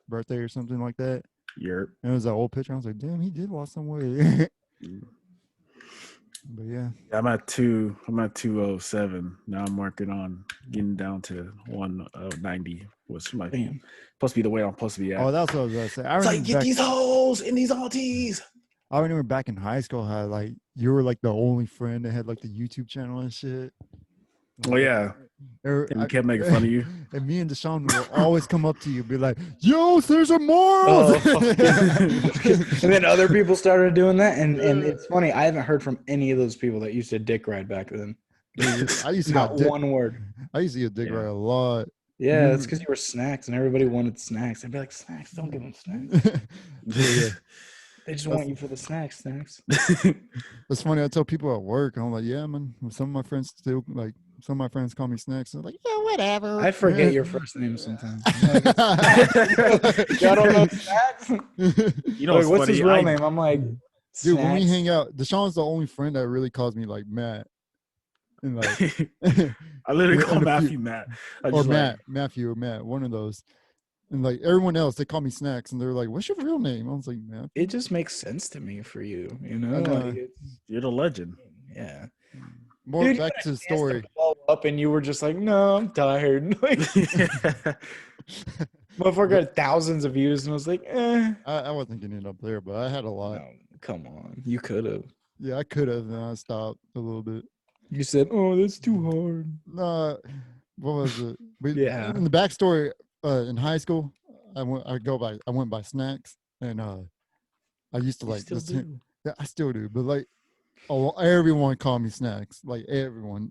birthday or something like that. Yerp. And it was an old picture. I was like, damn, he did lose some weight. But yeah. I'm at 207. Now I'm working on getting down to 190, which might be Damn. supposed to be the way I'm supposed to be at. Oh, that's what I was gonna say. it's like get these hoes in these alties. I remember back in high school how like you were like the only friend that had like the YouTube channel and shit. Oh yeah. And we kept making fun of you. And me and Deshaun will always come up to you, be like, "Yo, there's a morals." Oh, and then other people started doing that, and it's funny. I haven't heard from any of those people that used to dick ride back then. I used to Not get dick, one word. I used to get dick Yeah. right a lot. Yeah, it's because you were snacks, and everybody wanted snacks. I'd be like, snacks, don't give them snacks. Yeah. They just want you for the snacks. It's funny. I tell people at work, I'm like, "Yeah, man." Some of my friends still like. Some of my friends call me Snacks. They're like, "Yeah, whatever." I forget your first name sometimes. Y'all don't know snacks? You know Like, what's funny? his real name? I'm like, Dude, when we Snacks. hang out, Deshaun's the only friend that really calls me like Matt. And like I literally Yeah, call and a Matthew few- Matt. I or just Matt, Matthew or Matt, one of those. And like everyone else, they call me Snacks and they're like, "What's your real name?" I was like, "Matt." it just makes sense to me for you, you know? I know. Like, you're the legend. yeah. More Dude, back to the story. Blow up, and you were just like, no, I'm tired. Like, motherfucker had thousands of views, and I was like, I wasn't getting it up there, but I had a lot. no, come on, you could have. Yeah, I could have, and I stopped a little bit. You said, oh, that's too hard. No, what was it? But Yeah. In the backstory, in high school, I went by Snacks, and I used to You like still listen- do. Yeah, I still do, but like, everyone called me Snacks. Like everyone.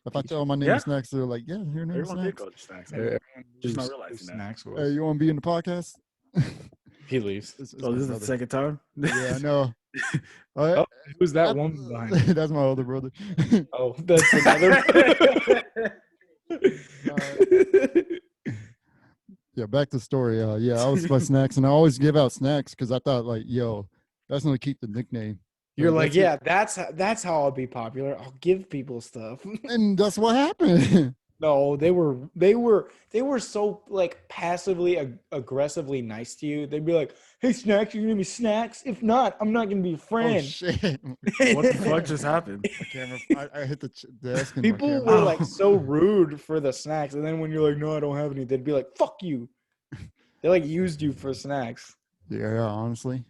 If I tell them my name Yeah. is Snacks, they're like, "Yeah, your name is Everyone did Snacks." go to snacks. Everyone Just not knows realizing who that. Snacks Hey, was. you want to be in the podcast? He leaves. It's Oh, my this is the brother. second time? Yeah, I know. Oh, who's that woman behind? That's my older brother. Oh, that's another. Yeah, back to the story. Yeah, I was my snacks, and I always give out snacks because I thought like, yo, that's gonna keep the nickname. You're like, that's it. yeah, that's how I'll be popular. I'll give people stuff. And that's what happened. No, they were so like passively aggressively nice to you. They'd be like, "Hey, snacks, you're gonna give me snacks. If not, I'm not gonna be a Oh friend." shit! What the fuck just happened? My camera. I hit the desk. And People my were camera. like so rude for the snacks, and then when you're like, "No, I don't have any," they'd be like, "Fuck you." They like used you for snacks. Yeah, honestly.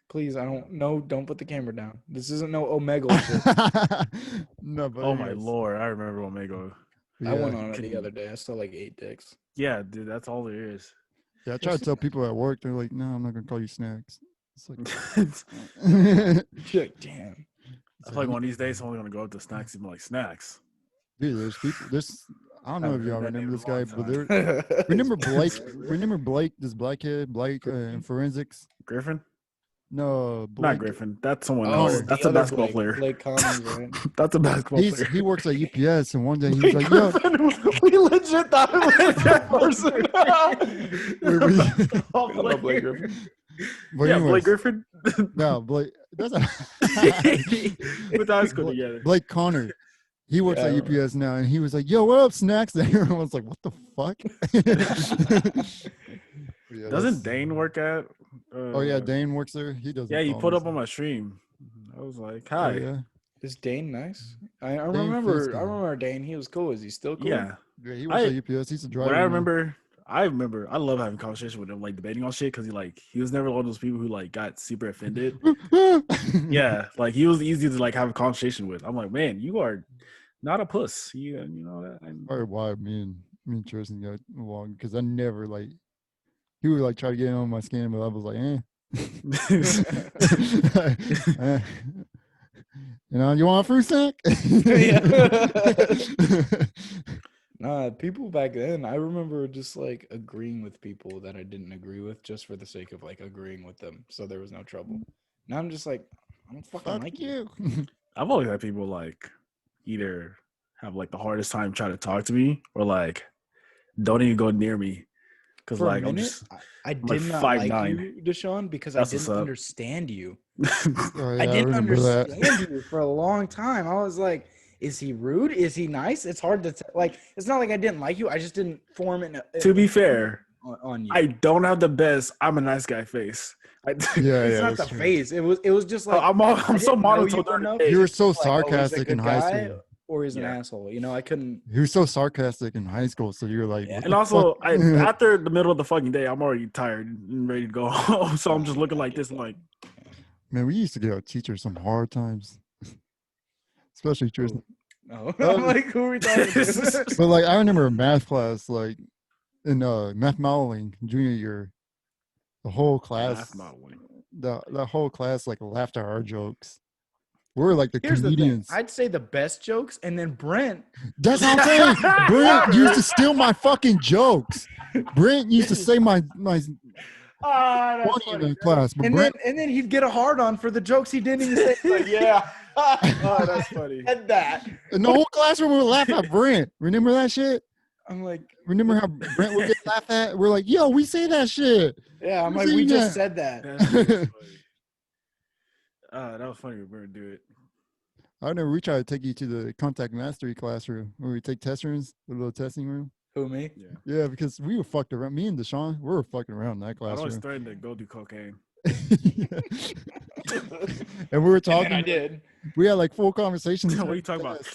Please, don't put the camera down. This isn't no Omega shit. No, but Oh my anyways, lord, I remember Omega. I went yeah. on it the other day. I saw like 8 dicks. Yeah, dude, that's all there is. Yeah, I try to tell people at work. They're like, "No, I'm not gonna call you snacks." It's like, You're like, damn. I feel like one of these days someone's gonna go up to snacks and be like, snacks. dude, there's people. There's I don't know if Haven't y'all heard that remember name this in a guy, long but there. Remember Blake? Blake? Remember Blake? This black kid, Blake in forensics. Griffin? No, Blake. Not Griffin. That's someone Oh, else. the That's a other basketball Blake, player. Blake Connors, right? That's a basketball player. He works at UPS, and one day he was like, "Yo, We legit thought it was that person. we- I love Blake Griffin. but yeah, anyways, Blake Griffin. No, Blake. That's With high school together. Blake Connor. He works Yeah. at UPS now, and he was like, "Yo, what up, snacks?" And everyone was like, "What the fuck?" Yeah, Doesn't that's- Dane work at? Oh yeah, Dane works there. He doesn't. Yeah, you call put me up on snacks. my stream. I was like, Oh, hi. yeah, Is Dane nice? I Dane remember. Fiske. I remember Dane. He was cool. Is he still cool? Yeah. yeah. He works at UPS. He's a driver. What I now. remember, I love having conversation with him, like debating on shit, because he was never one of those people who like got super offended. Yeah, like he was easy to like have a conversation with. I'm like, man, you are not a puss. You know that. Or why me and Tristan got along because I never like he would like try to get on my skin, but I was like, eh. You know, you want a fruit snack? Nah, people back then, I remember just like agreeing with people that I didn't agree with just for the sake of like agreeing with them. So there was no trouble. Now I'm just like, I don't fucking Fuck like you. you. I've always had people like either have like the hardest time trying to talk to me or like don't even go near me because For like a I'm minute, just I like did not like 5'9". you, Deshaun, because That's I what's didn't up. understand you. Oh, yeah, I didn't remember that. understand you for a long time. I was like, is he rude? Is he nice? It's hard to like. It's not like I didn't like you. I just didn't form it. To be fair, on you, I don't have the best I'm a nice guy face. Yeah, it's yeah, not the that's true. face. It was just like I'm I so didn't know you monotone during the enough day. You were so like, oh, he's a sarcastic in good high guy, school. or he's an Yeah. asshole. You know, I couldn't. He was so sarcastic in high school, so you're like, Yeah. what And the also, fuck? after the middle of the fucking day, I'm already tired and ready to go home. So I'm just looking like this, like, Man, we used to give our teachers some hard times, especially Tristan. No, I'm like, who are we talking to? But like, I remember a math class, like in math modeling junior year, the whole class, math modeling. the whole class like laughed at our jokes. We're like the Here's the thing. comedians. I'd say the best jokes, and then Brent. That's what I'm saying. Brent used to steal my fucking jokes. Brent used to say my Ah, funny in the class, but And Brent, then he'd get a hard on for the jokes he didn't even say. Like, yeah. Oh, that's funny. Said that. and the whole classroom would laugh at Brent. Remember that shit? I'm like, Remember how Brent would get laughed at? We're like, yo, we say that shit. yeah. I'm Who's like, we saying just that? said that. That's really funny. That was funny. We were gonna do it. I remember we tried to take you to the contact mastery classroom where we take test rooms, the little testing room. Who, me? Yeah. Yeah, because we were fucked around. Me and Deshaun, we were fucking around in that I always classroom. threatened to go do cocaine. And we were And then I talking. did. We had like full conversations. What are you talking about?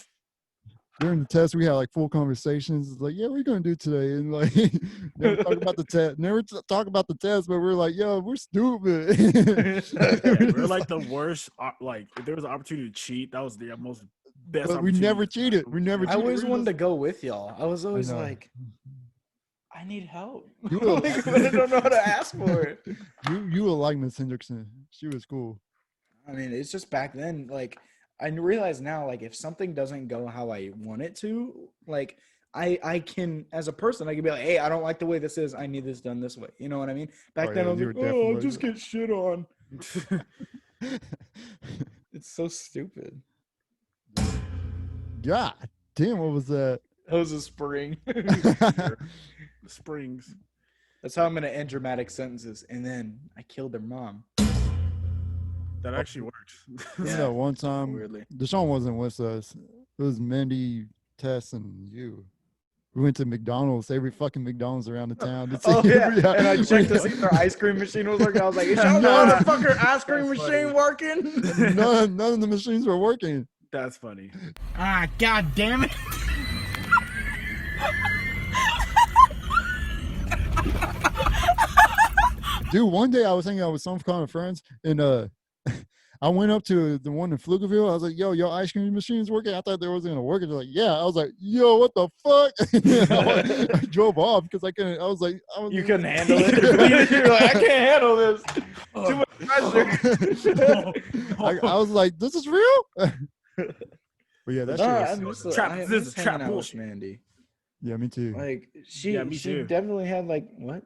During the test, we had like full conversations. It's like, yeah, what are you gonna do today? And like, never talk about the test. Never talk about the test, but we're like, yo, we're stupid. We're like the worst. Like, if there was an opportunity to cheat, that was the most best. But we opportunity. never cheated. We never I cheated. always We wanted to just- go with y'all. I was always know. like, I need help. You will- Like, but I don't know how to ask for it. You will like Miss Hendrickson. She was cool. I mean, it's just back then, like, I realize now, like, if something doesn't go how I want it to, like, I can, as a person, I can be like, hey, I don't like the way this is. I need this done this way. You know what I mean? Back Oh, then, yeah, I was you like, were oh, I'll definitely- just get shit on. It's so stupid. God damn, what was that? That was a spring. The springs. That's how I'm gonna end dramatic sentences. And then I killed their mom. That actually works. Remember that one time Weirdly. Deshaun wasn't with us. It was Mandy, Tess, and you. We went to McDonald's, every fucking McDonald's around the town. To see Oh yeah, every- and I checked to see if their ice cream machine was working. I was like, "Is your motherfucker ice cream That's machine funny. working?" none of the machines were working. That's funny. Ah, god damn it. Dude, one day I was hanging out with some kind of friends, and I went up to the one in Pflugerville. I was like, "Yo, your ice cream machine's working." I thought they wasn't gonna work. They're like, "Yeah." I was like, "Yo, what the fuck?" I drove off because I couldn't. I was like, You couldn't handle it. You're like, I can't handle this. Too much pressure. I was like, "This is real." But yeah, that I shit was. miss, Trap- I this miss is trap hanging out with bullshit. Mandy. Yeah, me too. Like she, Yeah, me she too. definitely had like what?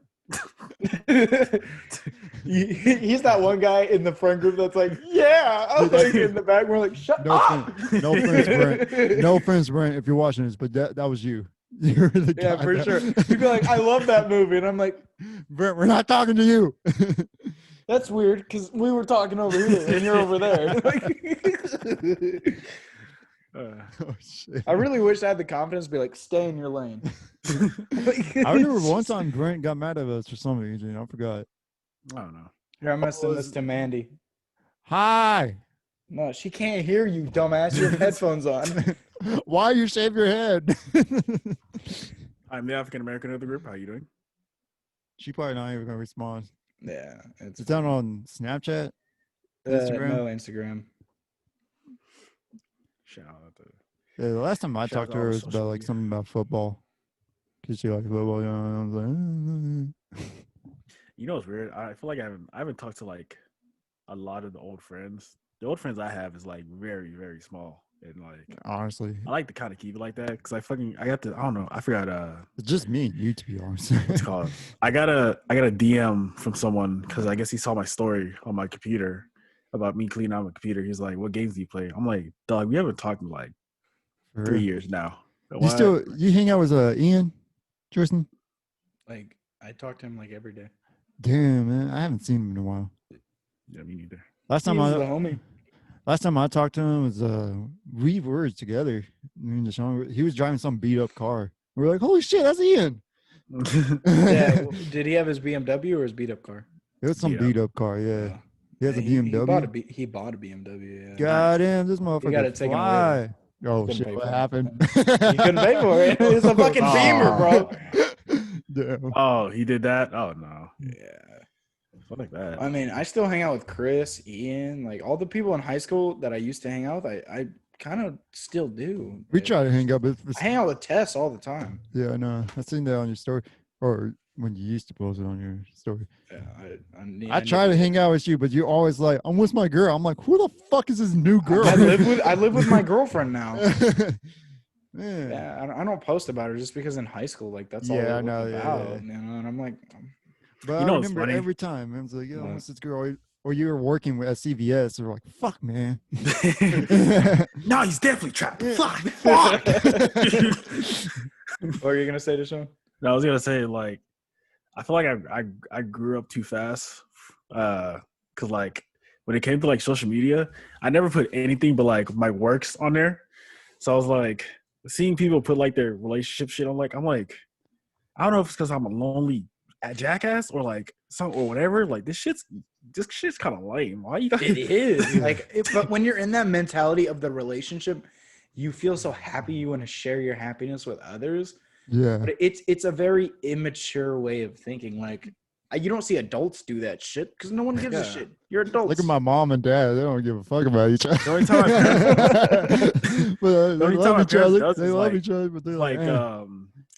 He's that one guy in the friend group that's like, yeah. I was like in the back. We're like, shut No up. no offense, Brent. No offense, Brent, if you're watching this, but that was you. You're the Yeah, guy for that- sure. You'd be like, I love that movie, and I'm like, Brent, we're not talking to you. that's weird because we were talking over here and you're over there. Oh shit. I really wish I had the confidence to be like, stay in your lane. I remember one time Brent got mad at us for some reason. I forgot. I don't know. Here, I'm gonna send this to Mandy. Hi. No, she can't hear you, dumbass. You have headphones on. Why you shave your head? I'm the African American of the group. How you doing? She probably not even gonna respond. Yeah, it's It's down on Snapchat. Instagram? No, Instagram. Shout out to Yeah, the last time I Shout out talked to to all her the was social about like media. something about football. Cause she likes football, you know. And I was like, You know what's weird? I feel like I haven't talked to like a lot of the old friends. The old friends I have is like very, very small. And like honestly, I like to kind of keep it like that because I got the I don't know, I forgot it's just me and you, to be honest. what's it called. I got a DM from someone because I guess he saw my story on my computer about me cleaning out my computer. He's like, "What games do you play?" I'm like, "Dog, we haven't talked in like For 3 real. years now." You hang out with Ian, Tristan? Like, I talk to him like every day. Damn, man, I haven't seen him in a while. Yeah, me neither. Last He's time the I homie. talked to him was we were together. Me and Deshaun, he was driving some beat up car. We were like, "Holy shit, that's Ian!" Yeah, did he have his BMW or his beat up car? It was some Beat up. beat up car. Yeah, he has a He BMW. bought a BMW. Yeah. God damn, this motherfucker got it taken away, fly. Oh Couldn't shit, pay what for it. happened? He couldn't pay for it. It's a fucking Beamer, bro. Damn. Oh, he did that? Oh no. Yeah. What like that? I mean, I still hang out with Chris, Ian, like all the people in high school that I used to hang out with. I kind of still do. We try to hang out, but I hang out with Tess all the time. yeah, I know. I seen that on your story, or when you used to post it on your story. Yeah, I try to hang out with you, but you're always like, "I'm with my girl." I'm like, "Who the fuck is this new girl?" I live with my girlfriend now. Man. Yeah, I don't post about her just because in high school, like that's all Yeah, it I know, was yeah, about. yeah. You know, and I'm like, But You know I what's remember funny? every time I was like, "Yo, I'm What? with this girl," or you were working at CVS, or like, "Fuck, man." No, he's definitely trapped. Yeah. Fuck. Fuck. what are you gonna say to Sean? No, I was gonna say like I feel like I grew up too fast. Cause like when it came to like social media, I never put anything but like my works on there. So I was like seeing people put like their relationship shit on I'm like, I don't know if it's because I'm a lonely jackass or like some or whatever. Like this shit's kind of lame. Why you got It is but when you're in that mentality of the relationship, you feel so happy you want to share your happiness with others. Yeah. But it's a very immature way of thinking. Like you don't see adults do that shit because no one gives a Yeah. shit. You're adults. Look at my mom and dad; they don't give a fuck about each other. The only time my But they only time love my each parents other. does They is, love like- each other, but they're like, like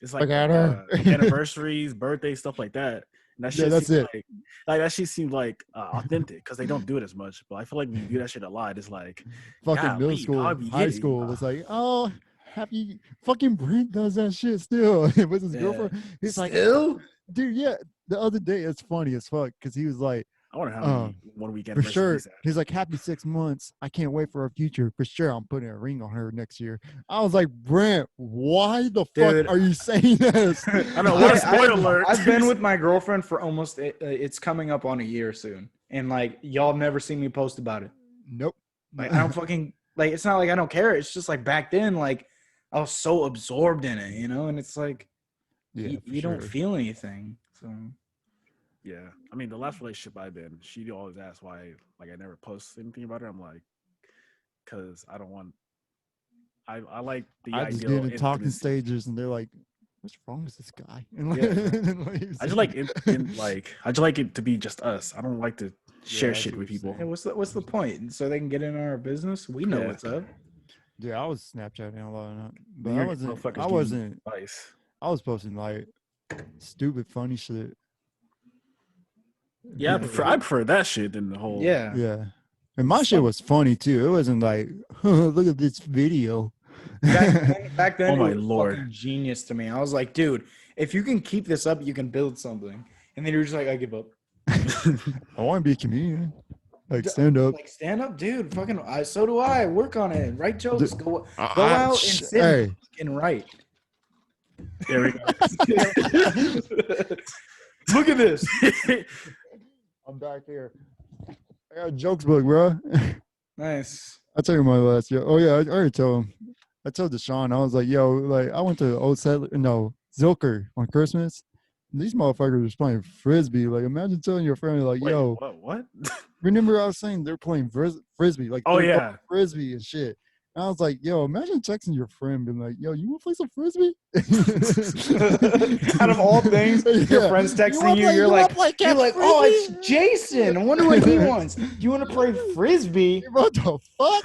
it's like Look at her. anniversaries, birthdays, stuff like that. And that Yeah, shit that's seems it. like that shit seems like authentic because they don't do it as much. But I feel like when you do that shit a lot, it's like fucking golly, middle school, Bobby, high get it. school was like, "Oh, happy." Fucking Brent does that shit still with his Yeah. girlfriend. He's like, Still? "Dude, yeah." The other day, it's funny as fuck because he was like, I wonder how many 1 week For anniversaries sure. he's had. He's like, happy 6 months. I can't wait for our future. For sure, I'm putting a ring on her next year. I was like, Brent, why the Dude. fuck are you saying this? I know, what a spoiler alert. I've been with my girlfriend for almost, it's coming up on a year soon. And like, y'all have never seen me post about it. Nope. Like, I don't fucking, like, it's not like I don't care. It's just like back then, like, I was so absorbed in it, you know? And it's like, Yeah, you don't feel anything. So, Yeah, I mean, the last relationship I've been, she always asks why, like, I never post anything about her. I'm like, because I don't want. I like the I just ideal get in talking intimacy. stages, and they're like, "What's wrong with this guy?" And like, Yeah. and leaves. I just like I just like it to be just us. I don't like to share I see shit what with you're people. hey, what's the point? So they can get in our business? We know Yeah. what's up. Yeah, I was Snapchatting a lot, but Weird I wasn't. motherfuckers I give you wasn't. advice. I was posting like stupid, funny shit. Yeah, I prefer that shit than the whole. Yeah. Yeah, and my shit was funny too. It wasn't like, look at this video. Back then Oh my it was Lord. fucking genius to me. I was like, dude, if you can keep this up, you can build something. And then you're just like, I give up. I want to be a comedian, like stand up. Like stand up, dude. Fucking, so do I. Work on it. Write jokes. Go out and sit Hey, and fucking write. There we go. Look at this. I'm back here. I got a jokes book, bro. Nice. I'll tell you my last joke. Oh yeah, I already told him. I told Deshaun, I was like, yo, like I went to Old Settler, no, Zilker on Christmas. And these motherfuckers was playing frisbee. Like, imagine telling your friend, like, Wait, yo, what? remember I was saying they're playing frisbee, like, Oh, they're yeah. going frisbee and shit. And I was like, yo, imagine texting your friend, being like, yo, you want to play some frisbee? Out of all things, your friend's texting you. You're like, oh, it's Jason. I wonder what he wants. You want to play frisbee? What the fuck?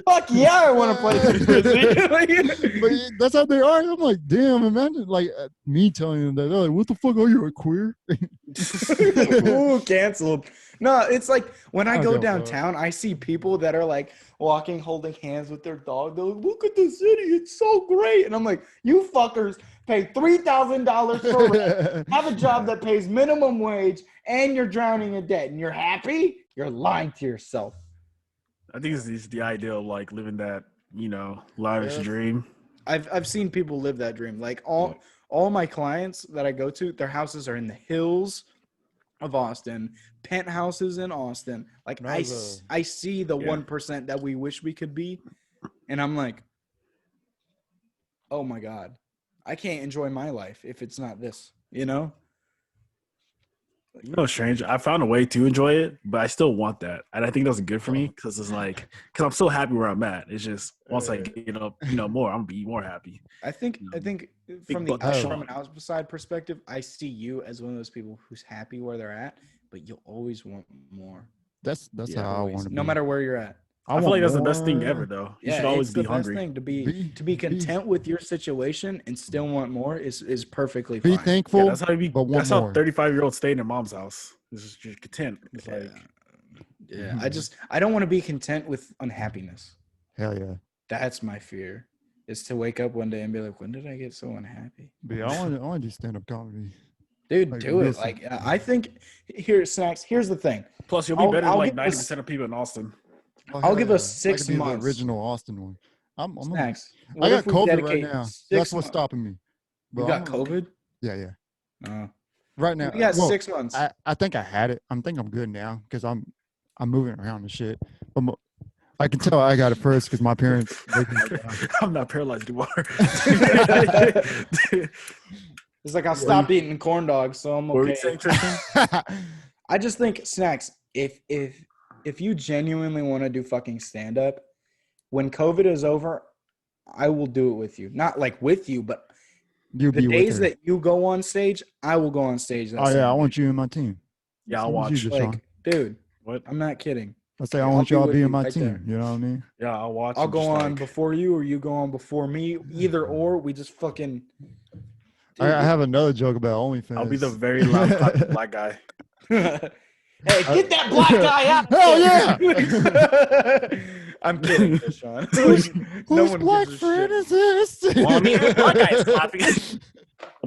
Fuck yeah, I want to play some frisbee. But that's how they are. I'm like, damn, imagine like me telling them that. They're like, what the fuck are you, a queer? Ooh, canceled. No, it's like when I I go don't know. downtown, I see people that are like walking, holding hands with their dog. They're like, look at the city. It's so great. And I'm like, you fuckers pay $3,000 for rent, have a job that pays minimum wage, and you're drowning in debt. And you're happy? You're lying to yourself. I think it's the idea of like living that, lavish Yeah. dream. I've seen people live that dream. Like all my clients that I go to, their houses are in the hills of Austin, penthouses in Austin. Like I see the 1% that we wish we could be, and I'm like, oh my God, I can't enjoy my life if it's not this, you know? Strange. I found a way to enjoy it, but I still want that, and I think that's good for me because because I'm so happy where I'm at. It's just once I get up, more, I'm gonna be more happy. I think from the from an outside perspective, I see you as one of those people who's happy where they're at, but you'll always want more. That's how I Always, want to be. no matter where you're at. I feel like that's the best thing ever, though. You should always it's be the hungry. best thing to be content with your situation and still want more is perfectly Be fine. thankful. Yeah, that's how you be. but want That's how more. 35-year-olds stay in their mom's house. This is just content. It's like Yeah, I don't want to be content with unhappiness. Hell yeah. That's my fear. Is to wake up one day and be like, when did I get so unhappy? But yeah, I want to do stand up comedy. Dude, Like, do it. listen. Like I think Snacks. Here's the thing. plus you'll be better than like 90% of people in Austin. Oh, I'll hell give yeah. us I 6 could be months. The original Austin one. I'm Snacks. I What got if we COVID right dedicate now. 6 That's what's months? stopping me. You But got I'm- COVID? Yeah. Oh. Right now. We got well, 6 months. I think I had it. I'm good now because I'm moving around and shit. But I can tell I got it first because my parents. I'm not paralyzed anymore. It's like I stopped eating corn dogs, so I'm What were you okay. saying, Tristan? I just think Snacks. If you genuinely want to do fucking stand up, when COVID is over, I will do it with you. Not like with you, but You the be days with her. that you go on stage, I will go on stage. That Oh yeah, same I day. want you in my team. Yeah, I'll Same as watch. you, Deshaun. Like, dude, What? I'm not kidding. I say I I'll want be y'all to with be you in my right team. there. You know what I mean? Yeah, I'll watch. I'll and go just, on like, before you, or you go on before me. Either or, we just fucking. I have another joke about OnlyFans. I'll be the very loud clapping black guy. Hey, get that black guy out! Hell yeah! I'm kidding, Deshaun. Whose black gives a friend shit. is this? Well, I mean, the black guy is clapping.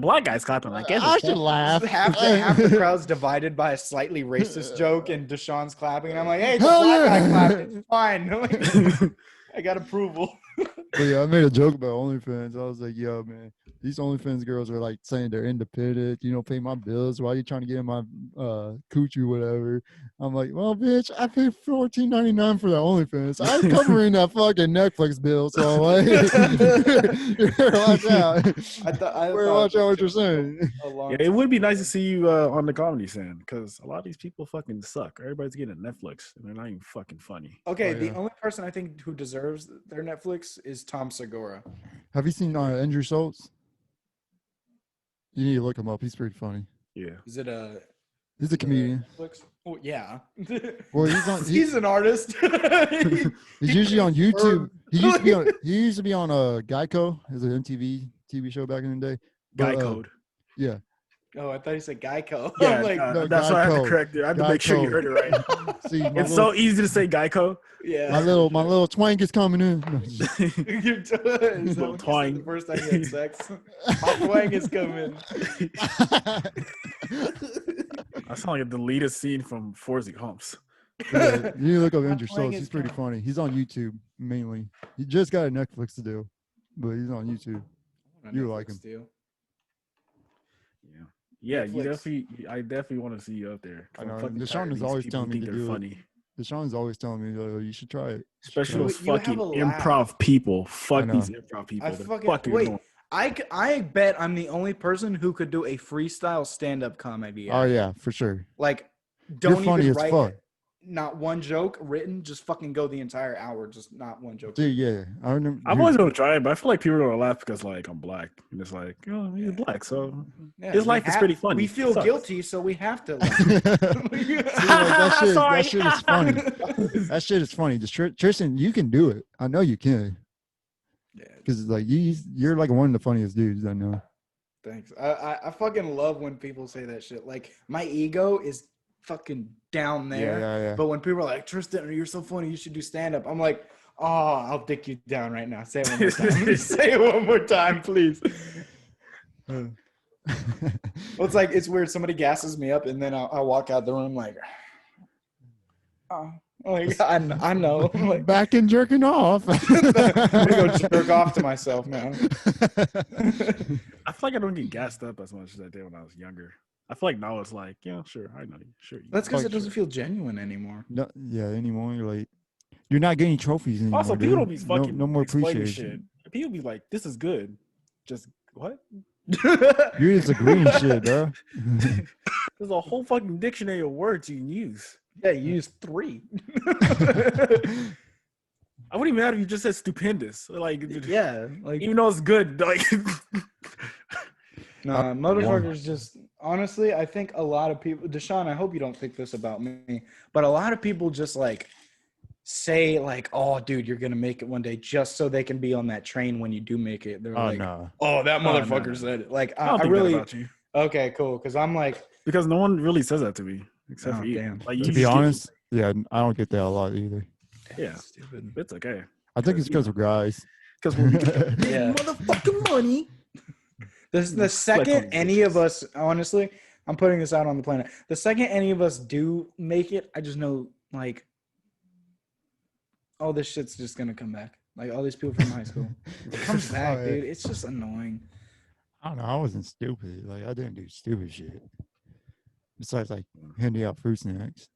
black guy's clapping like I should laugh. Half the crowd's divided by a slightly racist joke, and Deshaun's clapping, and I'm like, hey, the Hell black guy yeah. clapped. It's fine. I'm like, I got approval. But yeah, I made a joke about OnlyFans. I was like, yo, man, these OnlyFans girls are like saying they're independent, pay my bills. Why are you trying to get in my coochie, whatever? I'm like, well, bitch, I paid $14.99 for that OnlyFans. I'm covering that fucking Netflix bill, so like, you better watch out. Watch out what you're saying. Yeah, it would be nice to see you on the comedy scene because a lot of these people fucking suck. Everybody's getting Netflix and they're not even fucking funny. Okay, Oh, the yeah. only person I think who deserves their Netflix is Tom Segura. Have you seen Andrew Schultz? You need to look him up. He's pretty funny. Yeah. Is it a He's a comedian. Netflix? Oh yeah. Well, he's on. He's an artist. He's usually on YouTube. He used to be on Geico as an MTV TV show back in the day. Guy But, code. Yeah. Oh, I thought he said Geico. Yeah, I'm like, no, that's why I have to Geico. correct it. I have to make sure you Geico. heard it right. See, It's so easy to say Geico. yeah. my little twank is coming in. No, Is that what you said Twang. the first time you had sex? My twang is coming. I sound like a deleted scene from Forza Humps. yeah, you need to look up Andrew twang Schultz. is He's pretty coming. funny. He's on YouTube mainly. He just got a Netflix to do, but he's on YouTube. You like him. Too. Yeah. Yeah, Netflix. I definitely want to see you up there. I know, I'm fucking Deshaun tired of is these always people telling me think to they're do it. funny. Deshaun's always telling me, you should try it. Especially You- those you have fucking a laugh. improv people. Fuck know. these improv people. I They're fucking annoying. I bet I'm the only person who could do a freestyle stand-up comedy. Oh yeah, for sure. Like, You're don't funny even as write fuck. not one joke written. Just fucking go the entire hour. Just not one joke. Dude, yeah. I remember. I'm always gonna try it, but I feel like people are gonna laugh because like I'm black, and it's like, oh, he's black, so Yeah, his we life is pretty funny. We It feel sucks. guilty, so we have to. that shit is funny. That shit is funny. Just Tristan, you can do it. I know you can. Yeah, Because like you're like one of the funniest dudes I know. thanks. I fucking love when people say that shit. Like, my ego is fucking down there. Yeah. But when people are like, Tristan, you're so funny, you should do stand up. I'm like, oh, I'll dick you down right now. Say it one more time. Say it one more time, please. Well, it's weird. Somebody gasses me up, and then I walk out the room like, oh, like I know. I'm like, Back and jerking off. I'm gonna go jerk off to myself now. I feel like I don't get gassed up as much as I did when I was younger. I feel like now it's like, yeah, sure, I know you, sure. You That's because it Fuck, doesn't feel genuine anymore. No, yeah, anymore. You're like, you're not getting trophies anymore. Also, people dude. don't be fucking no more explaining appreciation. shit. People be like, this is good. Just what? You're just agreeing shit, bro. There's a whole fucking dictionary of words you can use. Yeah, you use 3. I wouldn't even matter if you just said stupendous. Like, Yeah, like even though it's good, like, nah, motherfuckers just honestly, I think a lot of people, Deshaun, I hope you don't think this about me, but a lot of people just like say like, oh dude, you're gonna make it one day just so they can be on that train when you do make it. They're like, no. oh, that No, no, motherfucker no. said it. Like I don't I think really that about you okay, cool. Cause I'm like, because no one really says that to me except Oh, for you. damn. Like, you To just be get- honest, yeah, I don't get that a lot either. yeah, stupid. it's okay. I think it's because of guys. Because when we get the Yeah. motherfucking money, The second any of us, honestly, I'm putting this out on the planet. The second any of us do make it, I just know like all this shit's just gonna come back. Like all these people from high school. It comes back, yeah. dude. It's just annoying. I don't know. I wasn't stupid. Like I didn't do stupid shit. Besides like handing out fruit snacks.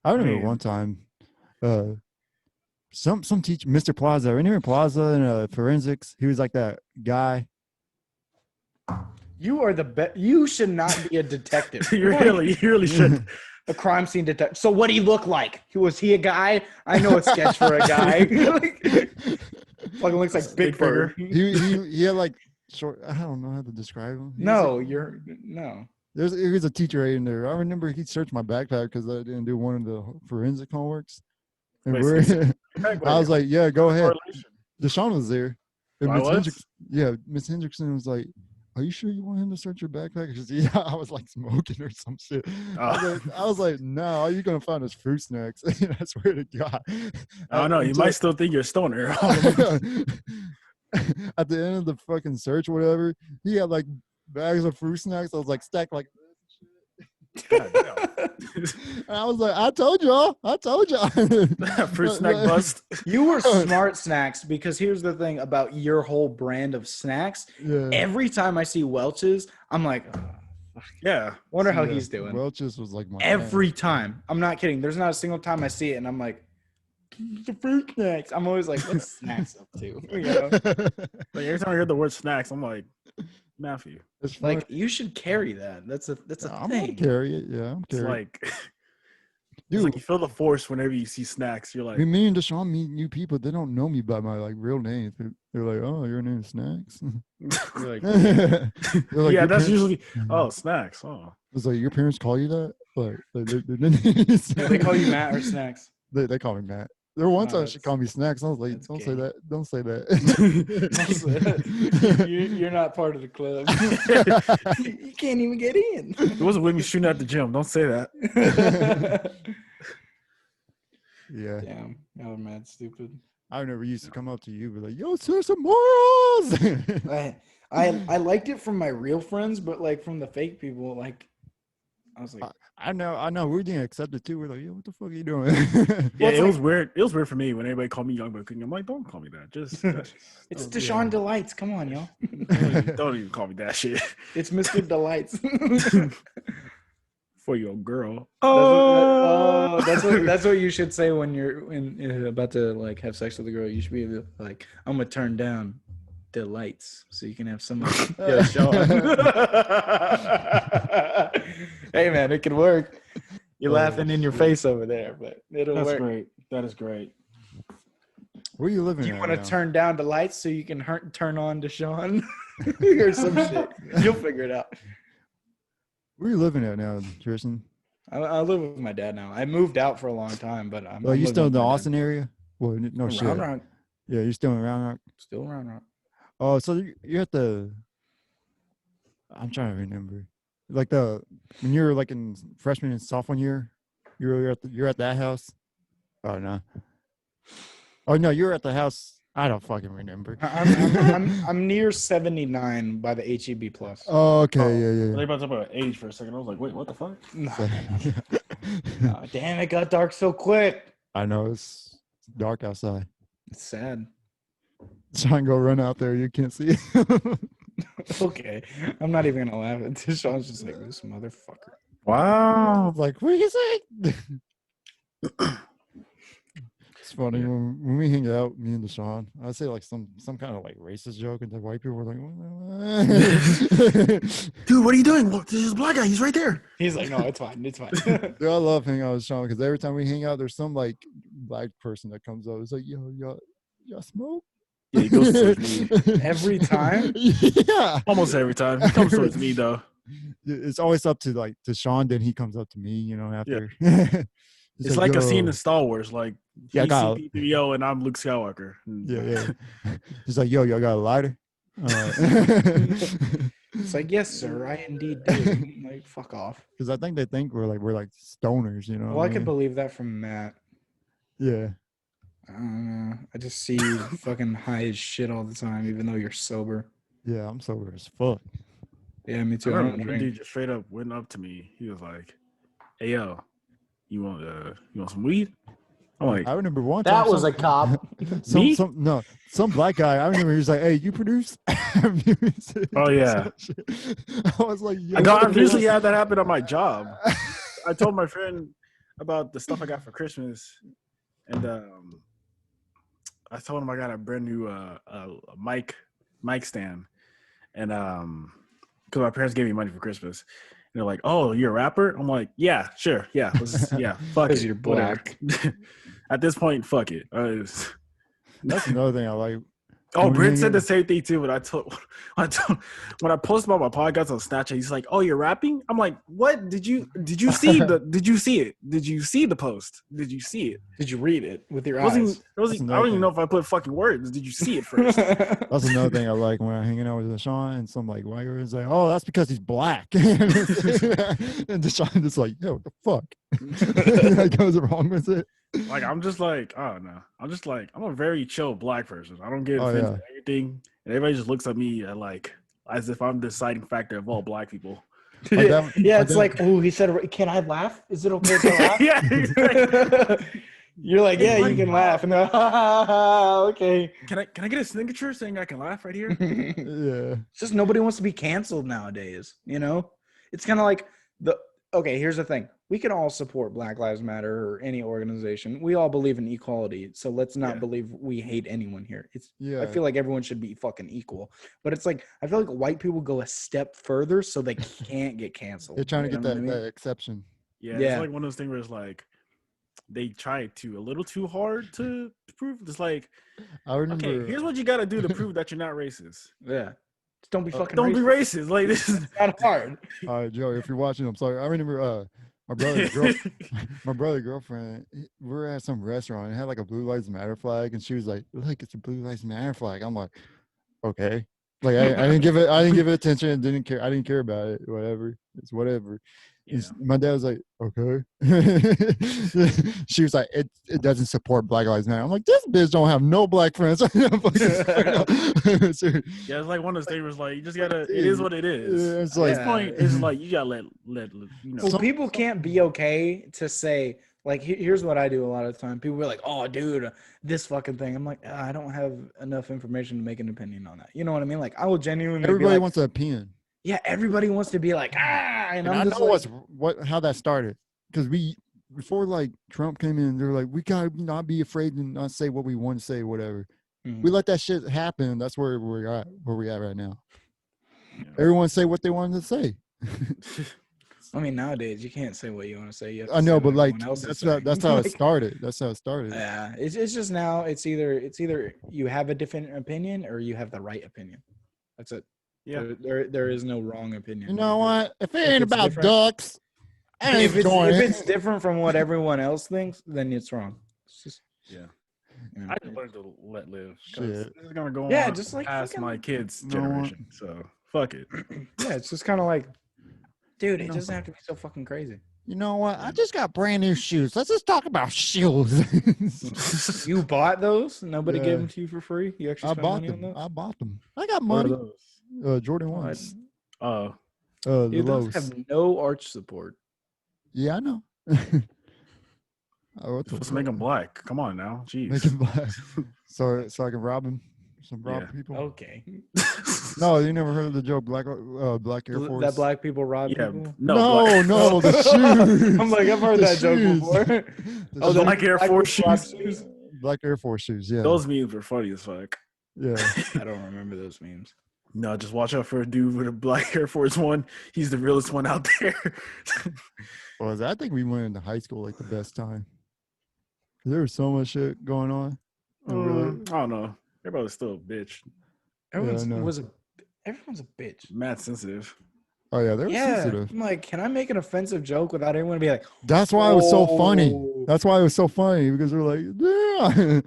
I remember Man. one time, some teacher, Mr. Plaza, remember Plaza in forensics? He was like that guy. You are the best. You should not be a detective. you really should. A crime scene detective. So what did he look like? Was he a guy? I know a sketch for a guy. Fucking looks like Big Bird. He had like short. I don't know how to describe him. He was No, like- you're no. There was a teacher right in there. I remember he searched my backpack because I didn't do one of the forensic homeworks. And Wait, we're, I was like, yeah, go ahead. Correlation. Deshaun was there. And I Miss was? Miss Hendrickson was like, are you sure you want him to search your backpack? Because yeah, I was like smoking or some shit. I was like, no, all you're gonna find is fruit snacks. And I swear to God. I don't know. You might still think you're a stoner. At the end of the fucking search, or whatever, he had like bags of fruit snacks. I was like stacked like God damn. and I was like, I told y'all. Fruit snack bust. You were smart, Snacks, because here's the thing about your whole brand of snacks. Yeah. Every time I see Welch's, I'm like, Yeah. wonder how Yeah. he's doing. Welch's was like my Every time. I'm not kidding. There's not a single time I see it and I'm like, the fruit snacks. I'm always like, what's Snacks up to? You know? Like every time I hear the word snacks, I'm like, Matthew. It's Like, funny. you should carry that. That's a I'm thing. gonna carry it. Yeah, I'm It's carrying. like, it's Dude, like you feel the force whenever you see snacks. You're like, me and Deshaun meet new people. They don't know me by my like real name. They're like, "Oh, your name is Snacks." You're like, They're like, yeah, "Your that's parents-" usually, oh, snacks. Oh, It's like your parents call you that. Like they call you Matt or Snacks. They call me Matt. There one Oh, time she called me Snacks. I was like, that's "Don't gay. say that. Don't say that." You're not part of the club. You can't even get in. it wasn't with me shooting at the gym. Don't say that. Yeah, Damn, y'all are mad stupid. I remember used to come up to you, be like, "Yo, sir, some morals." I liked it from my real friends, but like from the fake people, like I was like, I know. We didn't accept it too. We're like, "Yo, what the fuck are you doing?" Yeah, it's it like- was weird. It was weird for me when anybody called me Young Boy Cooking. I'm like, don't call me that. Just it's Oh, Deshaun yeah. Delights. Come on, y'all. don't even call me that shit. It's Mr. Delights. For your girl. That's what you should say when you're about to like have sex with a girl. You should be like, I'm gonna turn down delights so you can have some. Yeah, Sean. Hey man, it can work. You're laughing in your face over there, but it'll That's work. great. That is great. Where you living? Do you at want to now? turn down the lights so you can turn on Deshaun or some shit? You'll figure it out. Where you living at now, Tristan? I live with my dad now. I moved out for a long time, but I'm. Oh, you living still in with the my dad. Austin area? Well, no shit. Round Rock. Yeah, you're still in Round Rock. Still Round Rock. Oh, so you're at the. I'm trying to remember, like when you're like in freshman and sophomore year, you're at that house. Oh no. Oh no, you're at the house. I don't fucking remember. I'm near 79 by the HEB plus. Oh, okay, Oh, yeah. They about to talk about age for a second. I was like, wait, what the fuck? No, no, damn, it got dark so quick. I know it's dark outside. It's sad. Try and go run out there. You can't see. Okay, I'm not even gonna laugh at this. Sean's just like, this motherfucker. Wow. Like, what do you say? It's funny when we hang out, me and Deshaun. I say like some kind of like racist joke, and the white people were like, Dude, what are you doing? Look, this is a black guy. He's right there. He's like, no, it's fine. It's fine. Dude, I love hanging out with Sean because every time we hang out, there's some like black person that comes up. It's like, yo, y'all smoke? Yeah, he goes towards me. Every time? Yeah. Almost every time. He comes towards me, though. It's always up to Sean, then he comes up to me, after. It's like a scene "Yo." in Star Wars. Like, Yeah, I he's got- C-3PO and I'm Luke Skywalker. Yeah. He's like, yo, y'all got a lighter? It's like, yes, sir, I indeed do. I'm like, fuck off. Because I think they think we're like stoners, Well, what I could believe that from Matt. Yeah. I don't know. I just see you fucking high as shit all the time, even though you're sober. Yeah, I'm sober as fuck. Yeah, me I too. I remember don't one drink. dude just straight up went up to me. He was like, "Hey yo, you want some weed?" I'm like, I remember one That time was a cop. Me? some black guy. I remember he was like, "Hey, you produce?" music?" Oh, yeah. Some shit. I was like, "Yo, I've usually had that happen at my job. I told my friend about the stuff I got for Christmas, and I told him I got a brand new mic stand, and because my parents gave me money for Christmas. And they're like, "Oh, you're a rapper?" I'm like, "Yeah, sure, yeah, yeah, fuck it, 'Cause you're whatever." black. At this point, fuck it. That's another thing I like. Oh, When we Brent hang said out- the same thing too. When I when I posted about my podcast on Snapchat, he's like, "Oh, you're rapping?" I'm like, "What? Did you see did you see it? Did you see the post? Did you see it? Did you read it with your It wasn't, eyes? it wasn't, I another don't even thing. know if I put fucking words. Did you see it first? That's another thing I like when I'm hanging out with Deshaun and some like white girl is like, "Oh, that's because he's black," and Deshaun is like, "Yo, what the fuck?" That goes wrong with it. Like, I'm just like, oh no. I'm just like, I'm a very chill black person. I don't get Oh, offended yeah. by everything. And everybody just looks at me and like as if I'm the deciding factor of all black people. My dad- yeah, my it's dad- like, oh, he said, can I laugh? Is it okay to laugh? Yeah, exactly. You're like, yeah, you can laugh. And they're like, ha, ha, ha, okay. Can I get a signature saying I can laugh right here? Yeah. It's just nobody wants to be canceled nowadays, you know? It's kind of like okay, here's the thing. We can all support Black Lives Matter or any organization. We all believe in equality. So let's not believe we hate anyone here. I feel like everyone should be fucking equal. But it's like, I feel like white people go a step further so they can't get canceled. They're trying to You get know what I mean? that exception. Yeah, it's like one of those things where it's like they try a little too hard to prove. It's like, I remember. okay, here's what you got to do to prove that you're not racist. Yeah. Just don't be fucking Don't be racist. racist. Like, this is It's not hard. All right, Joey, if you're watching, I'm sorry. I remember my brother's girlfriend. We were at some restaurant and it had like a Blue Lives Matter flag, and she was like, "Look, it's a Blue Lives Matter flag." I'm like, okay. Like I didn't give it attention. And didn't care. I didn't care about it. Whatever. It's whatever. Yeah. My dad was like, okay. She was like, it doesn't support Black Lives Matter. I'm like, this bitch don't have no black friends. Yeah, it's like one of those things where it's like you just gotta. It is what it is. Yeah, it's At like this point, it's like you gotta let you know. Well, people can't be okay to say, like, here's what I do a lot of the time. People are like, oh, dude, this fucking thing. I'm like, I don't have enough information to make an opinion on that. You know what I mean? Like, I will genuinely everybody be like, wants an opinion. yeah, everybody wants to be like, and And I I'm just know like, how that started, because before like Trump came in, they're like, we gotta not be afraid to not say what we want to say, whatever. Mhm. We let that shit happen. That's where we're at right now. Everyone say what they wanted to say. I mean, nowadays you can't say what you want to say. You have to I say know, what but like everyone else is that's saying. how it Like, started. That's how it started. yeah, it's just now. It's either you have a different opinion or you have the right opinion. That's it. Yeah. There is no wrong opinion. You know what? If it If ain't it's about different- ducks, I ain't if doing it. it's different from what everyone else thinks, then it's wrong. It's just, Yeah. you know. I just learned to let live. 'Cause Shit. this is gonna go Yeah, on just like past fucking- my kids' You know what? generation. So fuck it. Yeah, it's just kind of like, dude, it No. doesn't have to be so fucking crazy. You know what? I just got brand new shoes. Let's just talk about shoes. You bought those? Nobody Yeah. gave them to you for free? You actually I spent bought money on them. those? I bought them. I got What are money. those? Jordan Oh, ones. Oh, The Dude, those lows. have no arch support. Yeah, I know. What the let's fuck? make them black. Come on now, jeez. Make him black. So I can rob him. Some rob Yeah. people. Okay. No, you never heard of the joke Black Air Force? That black people rob Yeah, people? No, black, no, the shoes. I'm like, I've heard The that joke shoes. before. The Oh, shoes. the Black Air Force people rob shoes. Black Air Force shoes. Yeah. Those memes were funny as fuck. Yeah. I don't remember those memes. No, just watch out for a dude with a black Air Force One. He's the realest one out there. Well, I think we went into high school like the best time. There was so much shit going on. I don't know. Everybody was still a bitch. Everyone's I know. everyone's a bitch. Mad sensitive. Oh yeah, they were Yeah. sensitive. I'm like, can I make an offensive joke without anyone being like, That's why it was so funny. Oh. That's why it was so funny, because we're like, yeah.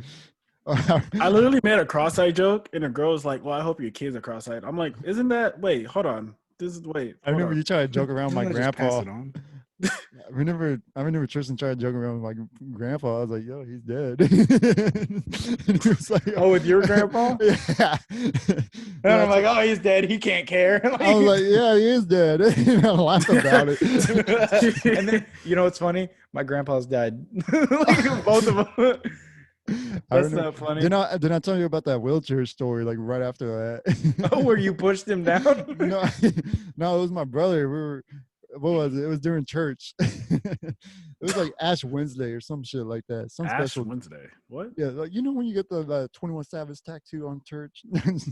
I literally made a cross-eyed joke, and a girl was like, "Well, I hope your kids are cross-eyed." I'm like, "Isn't that? Wait, hold on. This is wait." I hold remember on. you tried to joke around my "Isn't that just pass grandpa. it on?" I remember Tristan tried to joke around with my grandpa. I was like, "Yo, he's dead." And he was like, Oh, with your grandpa? Yeah. And I'm like, oh, he's dead. He can't care. I was like, "Yeah, he is dead." And I laughed about it. And then, you know what's funny? My grandpa's died. Like, both of them. I That's remember- not funny. Did I tell you about that wheelchair story? Like right after that. Oh, where you pushed him down? no, no, it was my brother. What was it? It was during church. It was like Ash Wednesday or some shit like that. Some Ash special. Wednesday. What? Yeah, like, you know when you get the 21 Savage tattoo on church?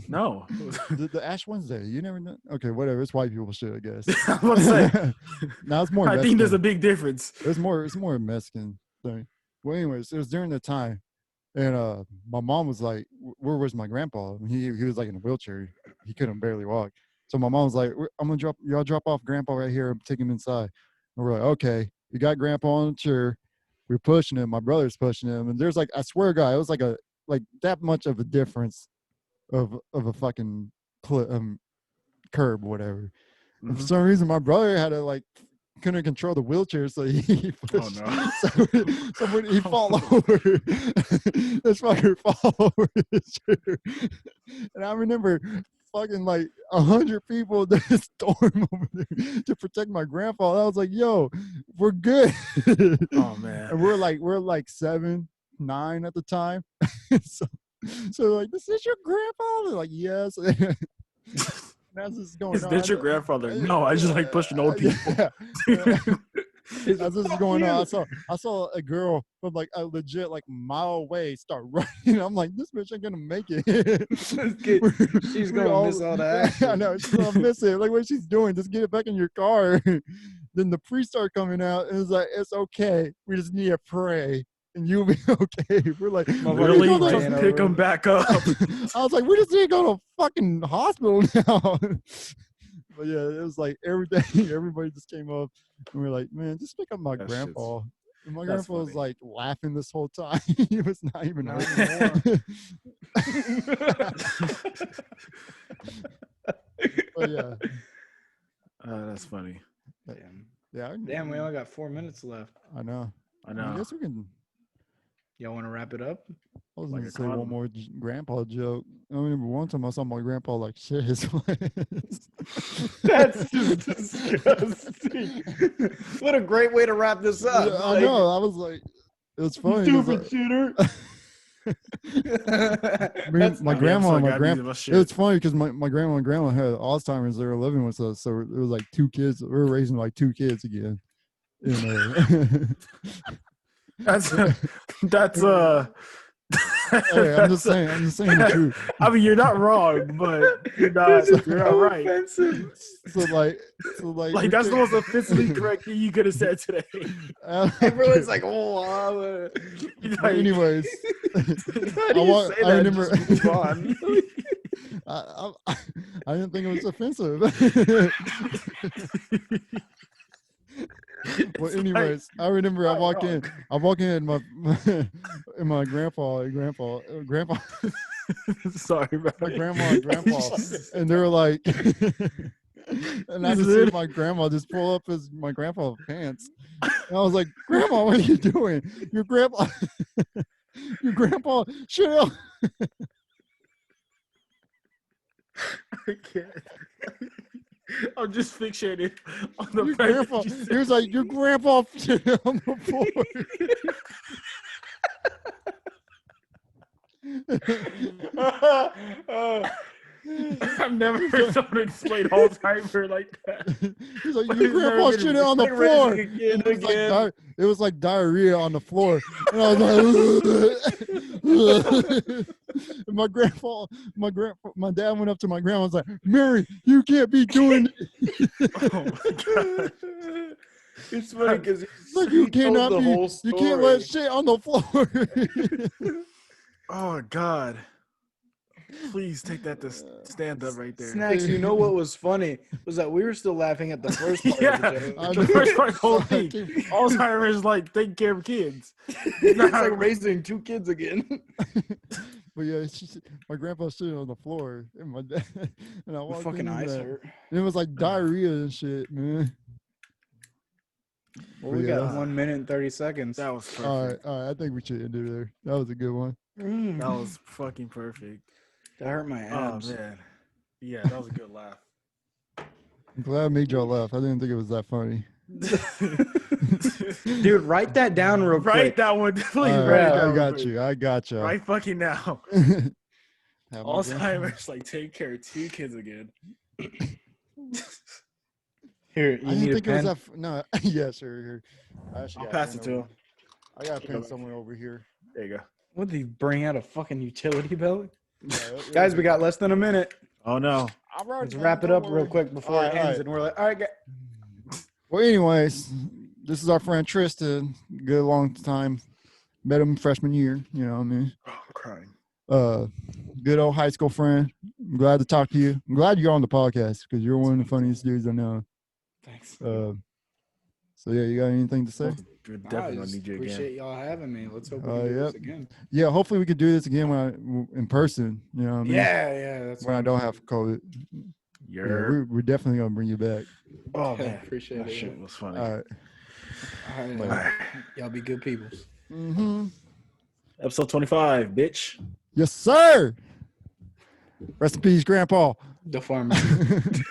No. the Ash Wednesday. You never know. Okay, whatever. It's white people shit, I guess. I was about to say. Now it's more. I think there's a Mexican. big difference. It's more a Mexican thing. Well, anyways, it was during the time, and my mom was like, "Where was my grandpa?" And he was like in a wheelchair. He couldn't barely walk. So my mom was like, "I'm gonna drop off grandpa right here and take him inside." And we're like, "Okay." We got grandpa on the chair. We're pushing him. My brother's pushing him, and there's like, I swear, to God, it was like that much of a difference of a fucking curb, whatever. And for Mhm. some reason, my brother had to like couldn't control the wheelchair, so he pushed. no. So when he fall over. This fucker fall over the chair, and I remember fucking like 100 people that storm over there to protect my grandpa. I was like, yo, we're good. Oh man. And we're like 7, 9 at the time. so like, this is your grandpa? They're like, yes. That's just going Is on. this your grandfather? No, I just like pushing old people. As this is going on, I saw a girl from like a legit like mile away start running. I'm like, this bitch ain't gonna make it. She's gonna miss all the action. I know she's gonna miss it. Like what she's doing, just get it back in your car. Then the priest started coming out and it's like, it's okay. We just need to pray. And you'll be okay. We're like, Really? Just pick them back up. I was like, we just need to go to a fucking hospital now. But yeah, it was like everybody just came up and we were like, man, just pick up my grandpa. And my grandpa was like laughing this whole time. He was not even hurt. But yeah. That's funny. Damn, we only got 4 minutes left. I know. I know. I guess we can. Y'all want to wrap it up? I was Like gonna a say one condom. more grandpa joke. I remember one time I saw my grandpa like shit his pants. That's just disgusting. What a great way to wrap this up. Yeah, I know. I was like, it was funny. Stupid shooter. My grandma and my grandpa. grandpa. It was funny because my grandma and grandma had Alzheimer's. They were living with us, so it was like 2 kids. We were raising like 2 kids again. That's Hey, I'm just saying the truth. I mean, you're not wrong, but you're not right. Offensive. So like Like that's the most offensively correct thing you could have said today. Everyone's like, oh, But anyways, how do you say I that? remember. Just move on. I didn't think it was offensive. Well, anyways, I remember I walk in in my grandpa. Sorry, bro. My grandma and grandpa, and they were like, and I just see my grandma just pull up my grandpa's pants. And I was like, Grandma, what are you doing? Your grandpa, chill. I can't. I'm just fixated on the Your fact grandpa, that you he was like, your grandpa shit on the floor. I've never heard someone explain Alzheimer like that. He's like, your grandpa shit on the floor. It was like diarrhea on the floor. And I was like, and my dad went up to my grandma and was like, Mary, you can't be doing it. Oh my god. It's funny because Like, you can't let shit on the floor. Oh god. Please take that to stand up right there. Snacks, you know what was funny was that we were still laughing at the first part Yeah, of the joke. the first part of the whole thing. Alzheimer's is like taking care of kids. It's like raising 2 kids again. But yeah, my grandpa shit on the floor, and my dad, and I My walked fucking in eyes and hurt. it was like diarrhea and shit, man. Well, we got 1 minute and 30 seconds. That was perfect. All right. I think we should end it there. That was a good one. That was fucking perfect. That hurt my abs. Oh man. Yeah, that was a good laugh. I'm glad I made y'all laugh. I didn't think it was that funny. Dude, write that down real quick. Write that one. Please All write it right, down. I got you. Right fucking now. Have my Alzheimer's like take care of 2 kids again. Here, I you need didn't a think it was pen. that. No, yeah, sure. Here. I actually I'll got a pass pen it to over- him. I got a pen somewhere over here. There you go. What did he bring out a fucking utility belt? It Guys, was- we got less than a minute. Oh no. I'm already Let's done, wrap it don't up real worry. quick before All it right, ends. all right. And we're like, all right, Well, anyways, this is our friend Tristan. Good long time. Met him freshman year. You know what I mean? Oh, I'm crying. Good old high school friend. I'm glad to talk to you. I'm glad you're on the podcast because you're one of the funniest dudes I know. thanks. So yeah, you got anything to say? We're definitely gonna need you again. Appreciate y'all having me. Let's hope we can do Yep. this again. Yeah, hopefully we could do this again in person. You know what I mean? Yeah, that's When I what don't I'm have COVID. Yeah, we're definitely gonna bring you back. Oh saying. man, Appreciate that it. shit was funny. All right. All right, Later. y'all be good peoples. Mm-hmm. Episode 25, bitch. Yes, sir. Rest in peace, Grandpa. The pharmacy.